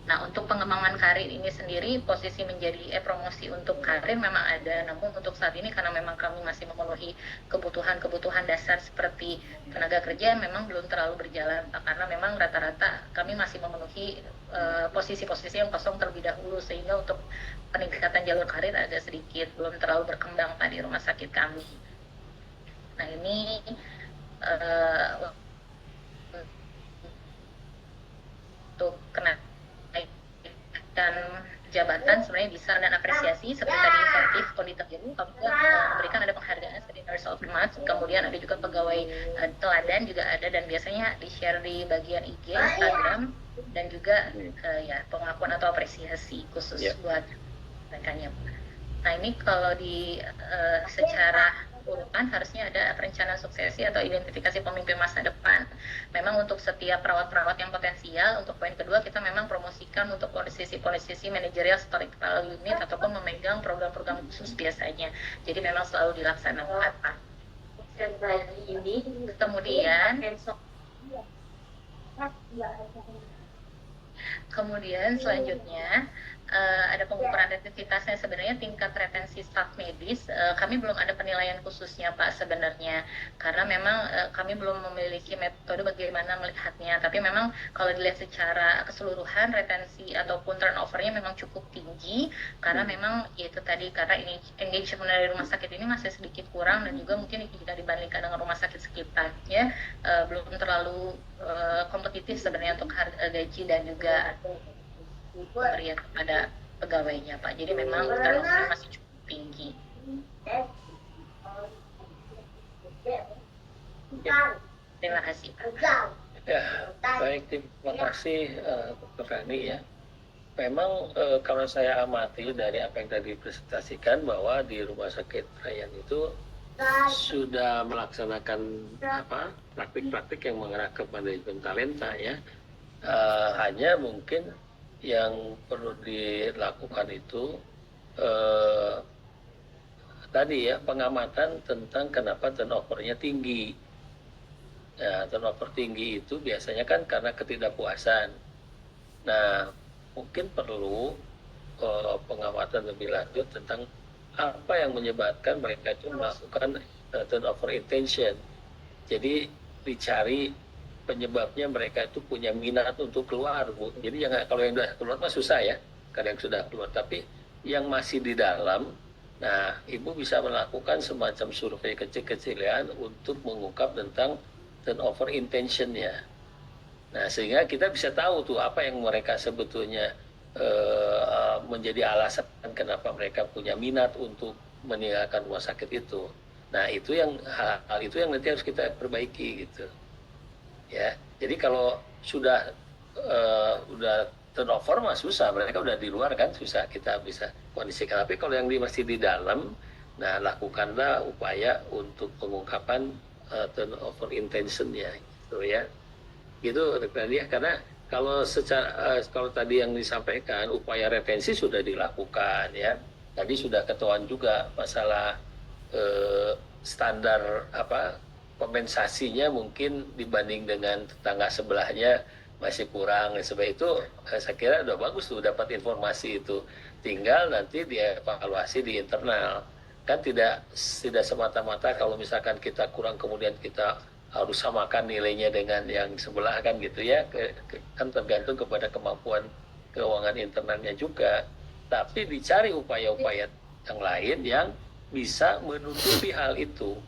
Nah, untuk pengembangan karir ini sendiri, posisi menjadi promosi untuk karir memang ada, namun untuk saat ini karena memang kami masih memenuhi kebutuhan dasar seperti tenaga kerja, memang belum terlalu berjalan, karena memang rata-rata kami masih memenuhi posisi-posisi yang kosong terlebih dahulu, sehingga untuk peningkatan jalur karir agak sedikit belum terlalu berkembang di rumah sakit kami. Nah, ini untuk dan jabatan sebenarnya bisa dan apresiasi seperti tadi insentif kondite biru, memberikan ada penghargaan seperti Nurse of the Month, kemudian ada juga pegawai teladan juga ada, dan biasanya di share di bagian IG, Instagram, dan juga ya pengakuan atau apresiasi khusus buat mereka. Nah, ini kalau di secara urutan harusnya ada perencanaan suksesi atau identifikasi pemimpin masa depan. Memang untuk setiap perawat-perawat yang potensial, untuk poin kedua kita memang promosikan untuk posisi-posisi manajerial historical unit ataupun memegang program-program khusus biasanya. Jadi memang selalu dilaksanakan. Kemudian selanjutnya ada pengukuran retensitasnya. Sebenarnya tingkat retensi staf medis kami belum ada penilaian khususnya Pak sebenarnya, karena memang kami belum memiliki metode bagaimana melihatnya. Tapi memang kalau dilihat secara keseluruhan retensi ataupun turnovernya memang cukup tinggi, karena memang itu tadi, karena ini engagement dari rumah sakit ini masih sedikit kurang, dan juga mungkin jika dibandingkan dengan rumah sakit sekitarnya belum terlalu kompetitif sebenarnya untuk harga gaji dan juga pemberian kepada pegawainya Pak. Jadi memang turnover masih cukup tinggi. Terima kasih Pak. Ya, baik, terima kasih Dr. Rani ya. Memang kalau saya amati dari apa yang tadi dipresentasikan, bahwa di Rumah Sakit Rayyan itu sudah melaksanakan praktik-praktik yang mengarah ke manajemen talenta ya. Hanya mungkin yang perlu dilakukan itu tadi ya, pengamatan tentang kenapa turnovernya tinggi. Ya, turnover tinggi itu biasanya kan karena ketidakpuasan. Nah, mungkin perlu pengamatan lebih lanjut tentang apa yang menyebabkan mereka itu melakukan turnover intention. Jadi dicari penyebabnya, mereka itu punya minat untuk keluar, Bu. Jadi jangan, kalau yang sudah keluar mah susah ya, karena yang sudah keluar. Tapi yang masih di dalam, nah Ibu bisa melakukan semacam survei kecil-kecilan untuk mengungkap tentang turnover intentionnya. Nah sehingga kita bisa tahu tuh apa yang mereka sebetulnya menjadi alasan kenapa mereka punya minat untuk meninggalkan rumah sakit itu. Nah itu yang hal itu yang nanti harus kita perbaiki gitu. Ya, jadi kalau sudah turnover mah susah, mereka udah di luar kan susah kita bisa kondisikan. Tapi kalau yang masih di dalam, nah lakukanlah upaya untuk pengungkapan turnover intentionnya, gitu ya. Gitu ya, karena kalau secara kalau tadi yang disampaikan upaya retensi sudah dilakukan ya. Tadi sudah ketahuan juga masalah standar kompensasinya mungkin dibanding dengan tetangga sebelahnya masih kurang. Sebab itu saya kira udah bagus tuh dapat informasi itu. Tinggal nanti dievaluasi di internal. Kan tidak semata-mata kalau misalkan kita kurang kemudian kita harus samakan nilainya dengan yang sebelah kan gitu ya. Kan tergantung kepada kemampuan keuangan internalnya juga. Tapi dicari upaya-upaya yang lain yang bisa menutupi hal itu.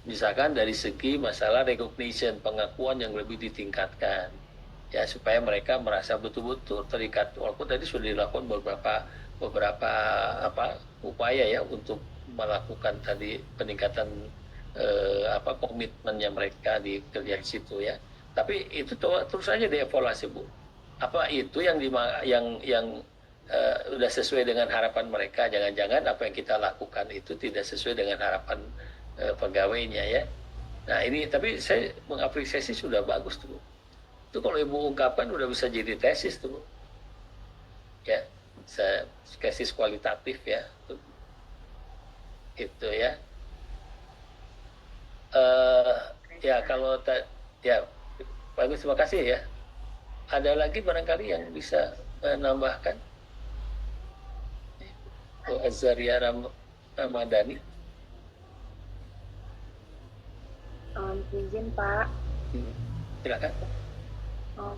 Misalkan dari segi masalah recognition, pengakuan yang lebih ditingkatkan ya, supaya mereka merasa betul-betul terikat. Walaupun tadi sudah dilakukan beberapa upaya ya untuk melakukan tadi peningkatan komitmennya mereka di kerja di situ ya. Tapi itu terus saja dievaluasi, Bu. Apa itu yang sudah sesuai dengan harapan mereka? Jangan-jangan apa yang kita lakukan itu tidak sesuai dengan harapan pegawainya ya. Nah ini tapi saya mengapresiasi sudah bagus tuh. Itu kalau Ibu ungkapkan udah bisa jadi tesis tuh. Ya, tesis kualitatif ya. Itu ya. Ya kalau ya bagus, terima kasih ya. Ada lagi barangkali yang bisa menambahkan? Bu Azaria Ramadhani. Izin Pak. Silakan.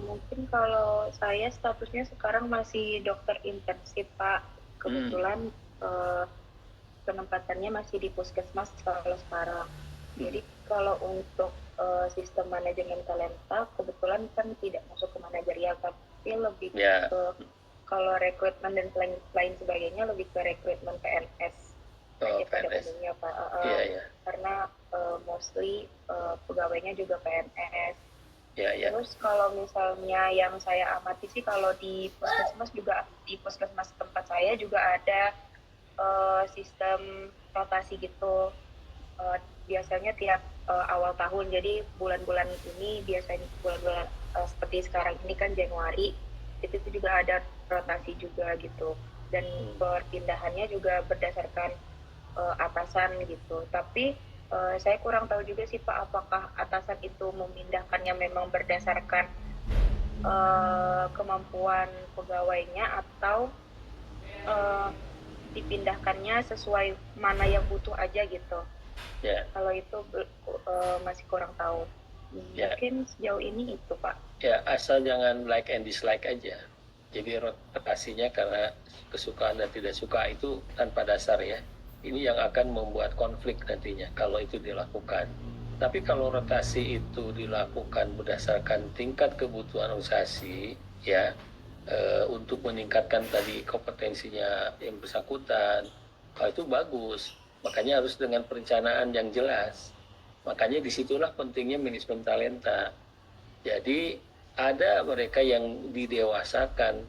Mungkin kalau saya statusnya sekarang masih dokter intensif Pak. Kebetulan penempatannya masih di puskesmas kalau sekarang. Jadi kalau untuk sistem manajemen talenta kebetulan kan tidak masuk ke manajerial, tapi lebih ke kalau rekrutmen dan lain sebagainya lebih ke rekrutmen PNS. Pada umumnya Pak. Karena mostly pegawainya juga PNS. Terus kalau misalnya yang saya amati sih kalau di puskesmas juga, di puskesmas tempat saya juga ada sistem rotasi gitu. biasanya tiap awal tahun. Jadi bulan-bulan ini biasanya bulan-bulan seperti sekarang ini kan Januari, itu juga ada rotasi juga gitu. Dan perpindahannya juga berdasarkan atasan gitu. Tapi saya kurang tahu juga sih Pak, apakah atasan itu memindahkannya memang berdasarkan kemampuan pegawainya atau dipindahkannya sesuai mana yang butuh aja gitu. Ya. Kalau itu masih kurang tahu. Mungkin sejauh ini itu Pak. Ya, asal jangan like and dislike aja. Jadi rotasinya karena kesukaan dan tidak suka itu tanpa dasar ya. Ini yang akan membuat konflik nantinya kalau itu dilakukan. Tapi kalau rotasi itu dilakukan berdasarkan tingkat kebutuhan organisasi ya, untuk meningkatkan tadi kompetensinya yang bersangkutan, kalau itu bagus. Makanya harus dengan perencanaan yang jelas. Makanya disitulah pentingnya manajemen talenta. Jadi ada mereka yang didewasakan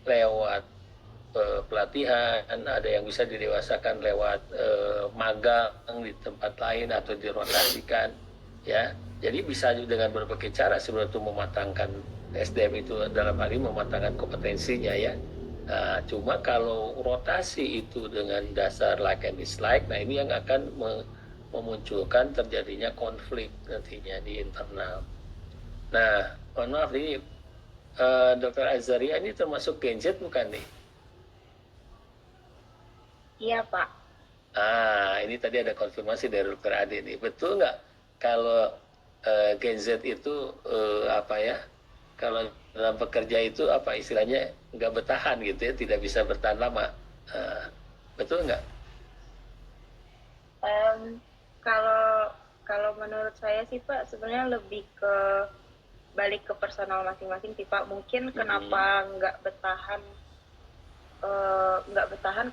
lewat pelatihan, ada yang bisa didewasakan lewat magang di tempat lain atau dirotasikan, ya. Jadi bisa dengan berbagai cara sebenarnya mematangkan SDM itu, dalam hal ini mematangkan kompetensinya ya. Nah, cuma kalau rotasi itu dengan dasar like and dislike, nah ini yang akan memunculkan terjadinya konflik nantinya di internal. Nah, mohon maaf ini Dr. Azaria ini termasuk Gen Z bukan nih? Iya Pak. Ini tadi ada konfirmasi dari Dr. Ade nih. Betul nggak kalau Gen Z itu apa ya? Kalau dalam pekerja itu apa istilahnya nggak bertahan gitu ya, tidak bisa bertahan lama. Betul nggak? Kalau menurut saya sih Pak, sebenarnya lebih ke balik ke personal masing-masing sih Pak. Mungkin kenapa nggak bertahan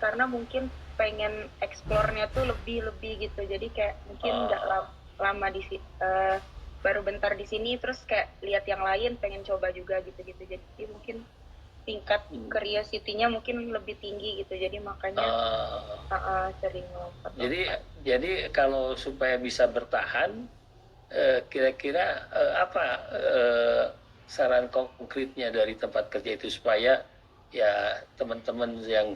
karena mungkin pengen eksplornya tuh lebih gitu. Jadi kayak mungkin nggak lama di baru bentar di sini, terus kayak lihat yang lain, pengen coba juga gitu. Jadi mungkin tingkat curiosity-nya mungkin lebih tinggi gitu. Jadi makanya sering lompat. Jadi kalau supaya bisa bertahan, kira-kira apa saran konkretnya dari tempat kerja itu supaya ya teman-teman yang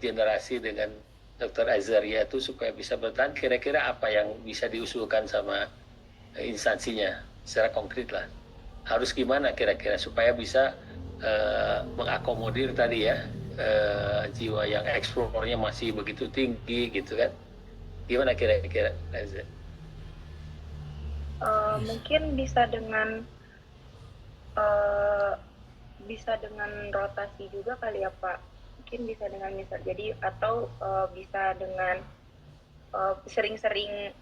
generasi dengan Dr. Azaria itu supaya bisa bertahan, kira-kira apa yang bisa diusulkan sama instansinya secara konkret lah, harus gimana kira-kira supaya bisa mengakomodir tadi ya jiwa yang eksplornya masih begitu tinggi gitu kan, gimana kira-kira Azar? Mungkin bisa dengan rotasi juga kali ya Pak. Mungkin bisa dengan misal jadi atau bisa dengan sering-sering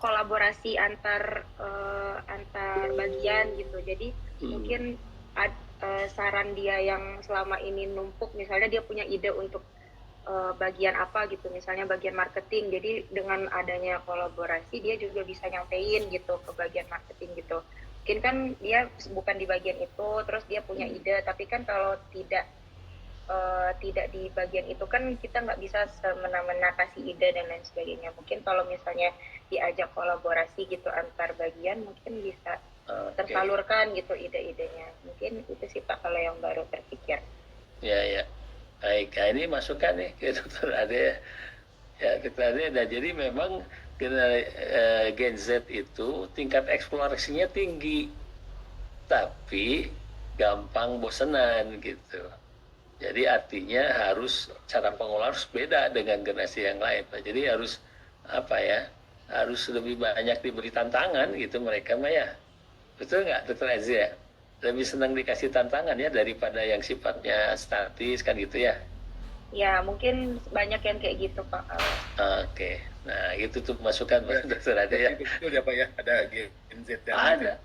kolaborasi antar bagian gitu. Jadi mungkin saran dia yang selama ini numpuk, misalnya dia punya ide untuk bagian apa gitu, misalnya bagian marketing. Jadi dengan adanya kolaborasi dia juga bisa nyampein gitu ke bagian marketing gitu. Mungkin kan dia bukan di bagian itu, terus dia punya ide, tapi kan kalau tidak di bagian itu kan kita nggak bisa semena-mena kasih ide dan lain sebagainya. Mungkin kalau misalnya diajak kolaborasi gitu antar bagian, mungkin bisa tersalurkan gitu ide-idenya. Mungkin itu sih Pak kalau yang baru terpikir. Ya. Baik, nah ini masukan nih ke Dr. Ade. Ya, Dr. Ade, nah jadi memang Gen Z itu tingkat eksplorasinya tinggi, tapi gampang bosenan gitu. Jadi artinya cara pengelolaan harus beda dengan generasi yang lain. Jadi harus harus lebih banyak diberi tantangan gitu mereka mah ya. Betul nggak Dr. Azia? Lebih senang dikasih tantangan ya daripada yang sifatnya statis kan gitu ya? Ya mungkin banyak yang kayak gitu Pak. Oke. Nah itu tuh masukan Dr. Ade ya. Itu ya Pak ya, ada Gen Z yang ada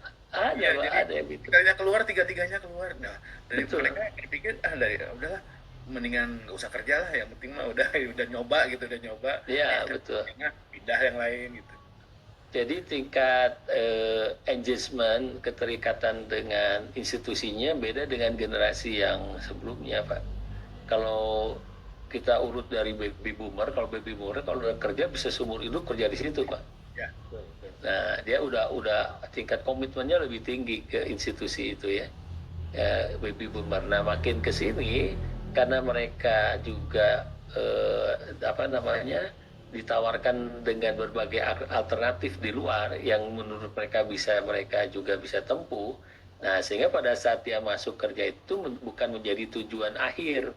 ya, ada gitu. Tiganya keluar, tiga-tiganya keluar. Nah dari Betul. mereka dipikir udahlah mendingan gak usah kerja lah, yang penting mah udah nyoba gitu, udah nyoba. Iya betul. Pindah yang lain gitu. Jadi tingkat engagement, keterikatan dengan institusinya beda dengan generasi yang sebelumnya Pak. Kalau kita urut dari baby boomer, kalau baby boomer kalau udah kerja bisa seumur hidup kerja di situ, Pak. Ya. Nah, dia udah tingkat komitmennya lebih tinggi ke institusi itu ya. Baby boomer. Nah, makin ke sini karena mereka juga ditawarkan dengan berbagai alternatif di luar yang menurut mereka juga bisa tempuh. Nah, sehingga pada saat dia masuk kerja itu bukan menjadi tujuan akhir.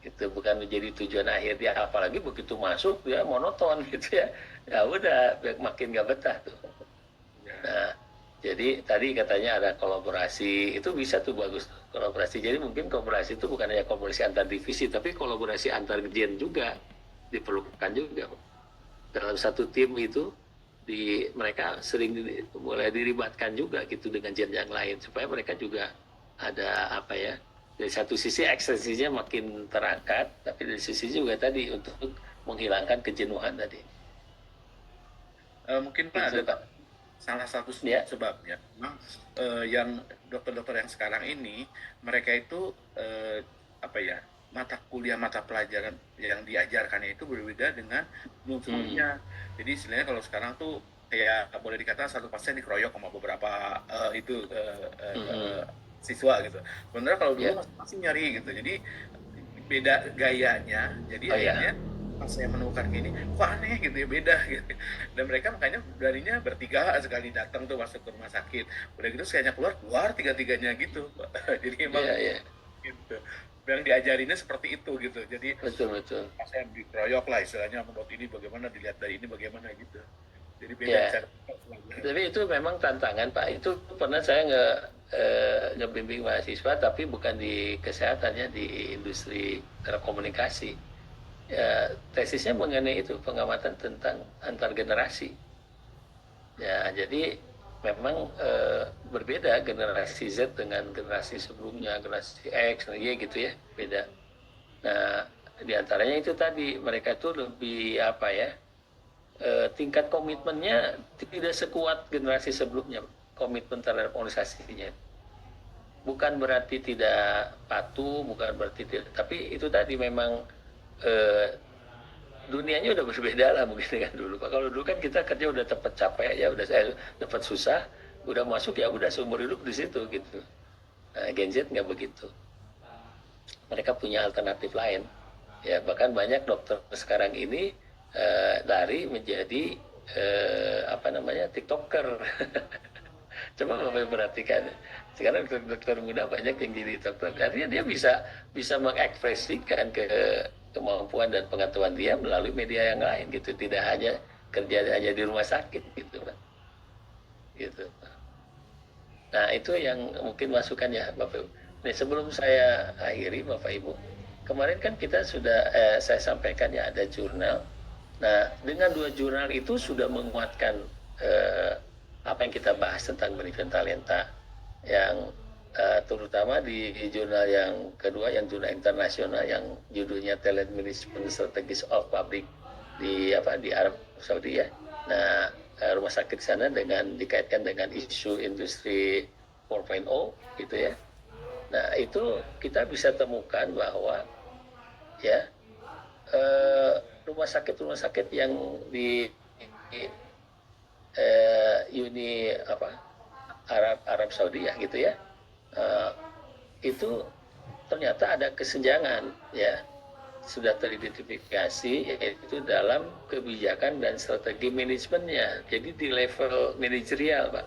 Itu bukan menjadi tujuan akhir dia, apalagi begitu masuk dia monoton gitu ya. Ya udah makin gak betah tuh. Nah, jadi tadi katanya ada kolaborasi, itu bisa tuh bagus tuh, kolaborasi. Jadi mungkin kolaborasi itu bukan hanya kolaborasi antar divisi, tapi kolaborasi antar gen juga diperlukan juga. Dalam satu tim itu mereka sering mulai diribatkan juga gitu dengan gen yang lain supaya mereka juga ada dari satu sisi ekstensinya makin terangkat, tapi dari sisi juga tadi untuk menghilangkan kejenuhan tadi. Mungkin Pak gitu, ada salah satu sebabnya memang yang dokter-dokter yang sekarang ini mereka itu mata pelajaran yang diajarkannya itu berbeda dengan sebelumnya. Jadi istilahnya kalau sekarang tuh kayak boleh dikatakan satu pasien dikeroyok sama beberapa siswa gitu. Sebenarnya kalau dulu masih nyari gitu. Jadi beda gayanya. Jadi akhirnya pas saya menemukan gini, kok aneh gitu ya, beda gitu. Dan mereka makanya darinya bertiga sekali datang tuh masuk ke rumah sakit. Udah gitu sekalinya keluar tiga-tiganya gitu. Jadi emang gitu. Yang diajarinnya seperti itu gitu. Jadi betul. Pas saya dikeroyok lah istilahnya, menurut ini bagaimana, dilihat dari ini bagaimana gitu. Jadi beda cara. Tapi itu memang tantangan Pak. Itu pernah saya ngebimbing mahasiswa, tapi bukan di kesehatan ya, di industri telekomunikasi. Tesisnya mengenai itu, pengamatan tentang antar generasi. Ya, jadi memang berbeda generasi Z dengan generasi sebelumnya, generasi X, Y gitu ya, beda. Nah, diantaranya itu tadi, mereka tuh lebih tingkat komitmennya tidak sekuat generasi sebelumnya, komitmen terhadap organisasinya. Bukan berarti tidak patuh, bukan berarti tidak, tapi itu tadi memang dunianya udah berbeda lah mungkin dengan dulu. Kalau dulu kan kita kerja udah tepat capek ya, udah saya dapat susah, udah masuk ya udah seumur hidup di situ gitu. Nah, Gen Z nggak begitu. Mereka punya alternatif lain. Ya bahkan banyak dokter sekarang ini lari menjadi TikToker. Coba Bapak perhatikan. Sekarang dokter muda banyak yang jadi dokter. Artinya dia bisa mengekspresikan kemampuan dan pengetahuan dia melalui media yang lain gitu. Tidak hanya kerja hanya di rumah sakit gitu, Pak. Gitu. Nah, itu yang mungkin masukan ya, Bapak Ibu. Nah, sebelum saya akhiri Bapak Ibu, kemarin kan kita sudah saya sampaikan ya ada jurnal. Nah, dengan 2 jurnal itu sudah menguatkan apa yang kita bahas tentang manajemen talenta, yang terutama di jurnal yang kedua, yang jurnal internasional yang judulnya Talent Management Strategies of Public di Arab Saudi ya. Nah, rumah sakit sana dikaitkan dengan isu industri 4.0 gitu ya. Nah, itu kita bisa temukan bahwa ya rumah sakit yang di Arab Saudi ya gitu ya, itu ternyata ada kesenjangan ya, sudah teridentifikasi yaitu dalam kebijakan dan strategi manajemennya. Jadi di level manajerial Pak,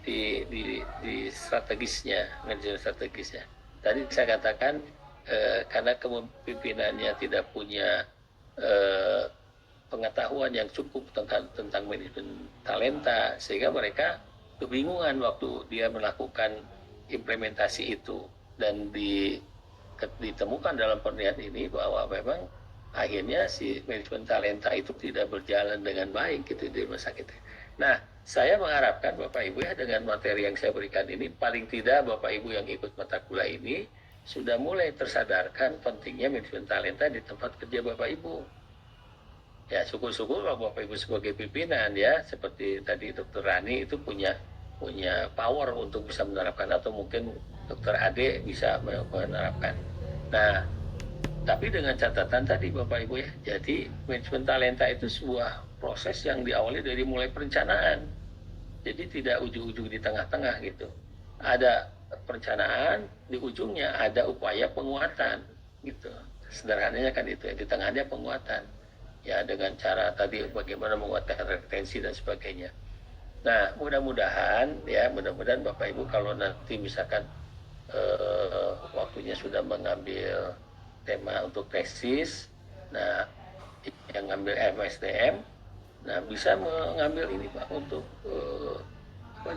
di strategisnya, manajemen strategisnya. Tadi saya katakan karena kepemimpinannya tidak punya pengetahuan yang cukup tentang manajemen talenta, sehingga mereka kebingungan waktu dia melakukan implementasi itu. Dan ditemukan dalam penelitian ini bahwa memang akhirnya si manajemen talenta itu tidak berjalan dengan baik gitu di rumah sakit. Nah, saya mengharapkan Bapak Ibu ya, dengan materi yang saya berikan ini, paling tidak Bapak Ibu yang ikut mata kuliah ini sudah mulai tersadarkan pentingnya manajemen talenta di tempat kerja Bapak Ibu. Ya, syukur-syukur Bapak Ibu sebagai pimpinan ya, seperti tadi Dr. Rani itu punya power untuk bisa menerapkan, atau mungkin Dr. Ade bisa menerapkan. Nah, Tapi dengan catatan tadi Bapak Ibu ya, jadi manajemen talenta itu sebuah proses yang diawali dari mulai perencanaan. Jadi tidak ujung-ujung di tengah-tengah gitu. Ada perencanaan, di ujungnya ada upaya penguatan gitu. Sederhananya kan itu ya, di tengahnya penguatan. Ya dengan cara tadi bagaimana menguatkan retensi dan sebagainya. Nah mudah-mudahan Bapak Ibu kalau nanti misalkan waktunya sudah mengambil tema untuk tesis, nah yang ngambil MSDM, nah bisa mengambil ini Pak untuk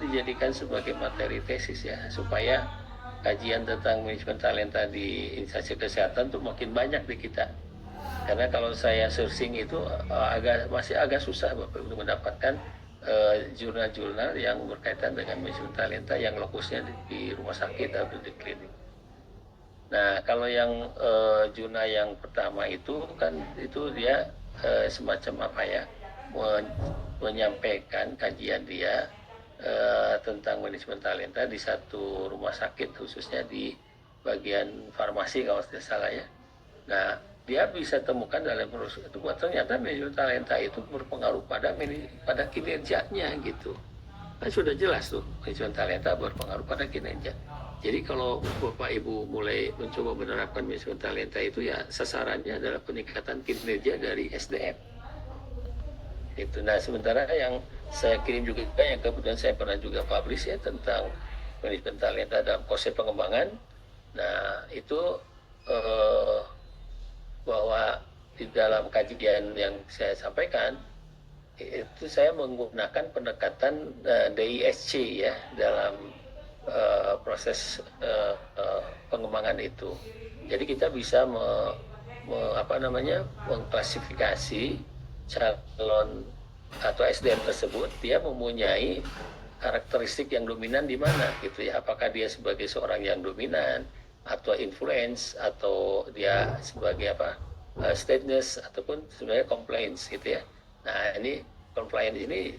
dijadikan sebagai materi tesis ya, supaya kajian tentang manajemen talenta di instansi kesehatan tuh makin banyak di kita. Karena kalau saya searching itu masih agak susah Bapak untuk mendapatkan jurnal-jurnal yang berkaitan dengan manajemen talenta yang lokusnya di rumah sakit atau di klinik. Nah, kalau yang jurnal yang pertama itu kan itu dia semacam apa ya, menyampaikan kajian dia tentang manajemen talenta di satu rumah sakit, khususnya di bagian farmasi kalau tidak salah ya. Nah, dia bisa temukan dalam proses itu bahwa ternyata manajemen talenta itu berpengaruh pada kinerjanya gitu. Kan sudah jelas tuh manajemen talenta berpengaruh pada kinerja. Jadi kalau Bapak Ibu mulai mencoba menerapkan manajemen talenta itu ya sasarannya adalah peningkatan kinerja dari SDM. Itu. Nah sementara yang saya kirim juga yang kemudian saya pernah juga publish ya tentang manajemen talenta dalam proses pengembangan. Nah itu bahwa di dalam kajian yang saya sampaikan itu saya menggunakan pendekatan DISC ya dalam proses pengembangan itu. Jadi kita bisa mengklasifikasi calon atau SDM tersebut dia mempunyai karakteristik yang dominan di mana gitu ya. Apakah dia sebagai seorang yang dominan atau influence atau dia sebagai stateless ataupun sebenarnya compliance gitu ya. Nah ini compliance ini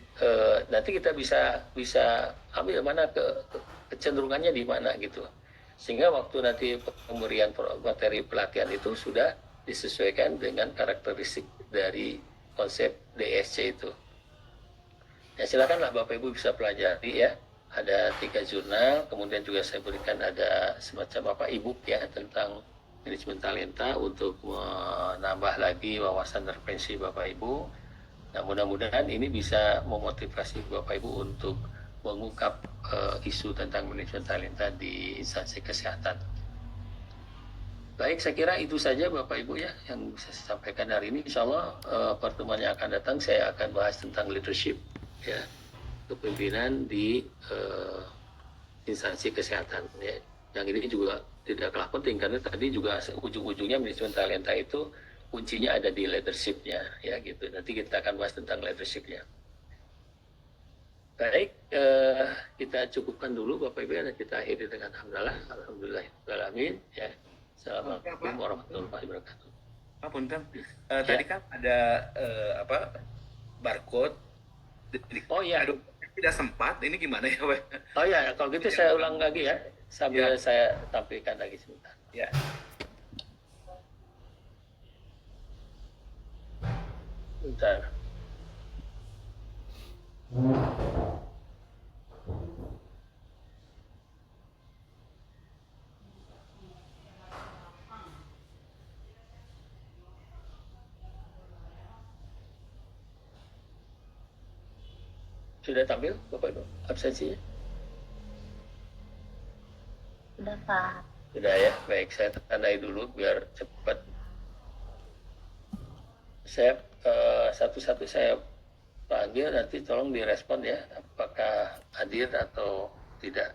nanti kita bisa ambil mana kecenderungannya di mana gitu, sehingga waktu nanti pemberian materi pelatihan itu sudah disesuaikan dengan karakteristik dari konsep DSC itu. Ya silakanlah Bapak Ibu bisa pelajari ya. Ada 3 jurnal, kemudian juga saya berikan ada semacam e-book ya tentang manajemen talenta untuk menambah lagi wawasan referensi Bapak Ibu. Nah mudah-mudahan ini bisa memotivasi Bapak Ibu untuk mengungkap isu tentang manajemen talenta di instansi kesehatan. Baik, saya kira itu saja Bapak Ibu ya yang bisa saya sampaikan hari ini. Insya Allah pertemuan yang akan datang saya akan bahas tentang leadership ya, kepemimpinan di instansi kesehatan ya. Yang ini juga tidak kalah penting karena tadi juga ujung-ujungnya manajemen talenta itu kuncinya ada di leadershipnya ya gitu. Nanti kita akan bahas tentang leadershipnya. Baik, kita cukupkan dulu Bapak Ibu dan kita akhiri dengan alhamdulillahirrahmanirrahim ya. Assalamualaikum warahmatullahi wabarakatuh. Pak Punten, tadi kan ada barcode. Oh iya. Aduh, tidak sempat. Ini gimana ya, Pak? Oh iya, kalau gitu saya ulang lagi ya, sambil saya tampilkan lagi sebentar. Ya. Bentar. Sudah tampil Bapak Ibu absensinya? Sudah Pak. Sudah ya, baik saya tandai dulu biar cepat. Saya satu-satu saya panggil, nanti tolong direspon ya apakah hadir atau tidak.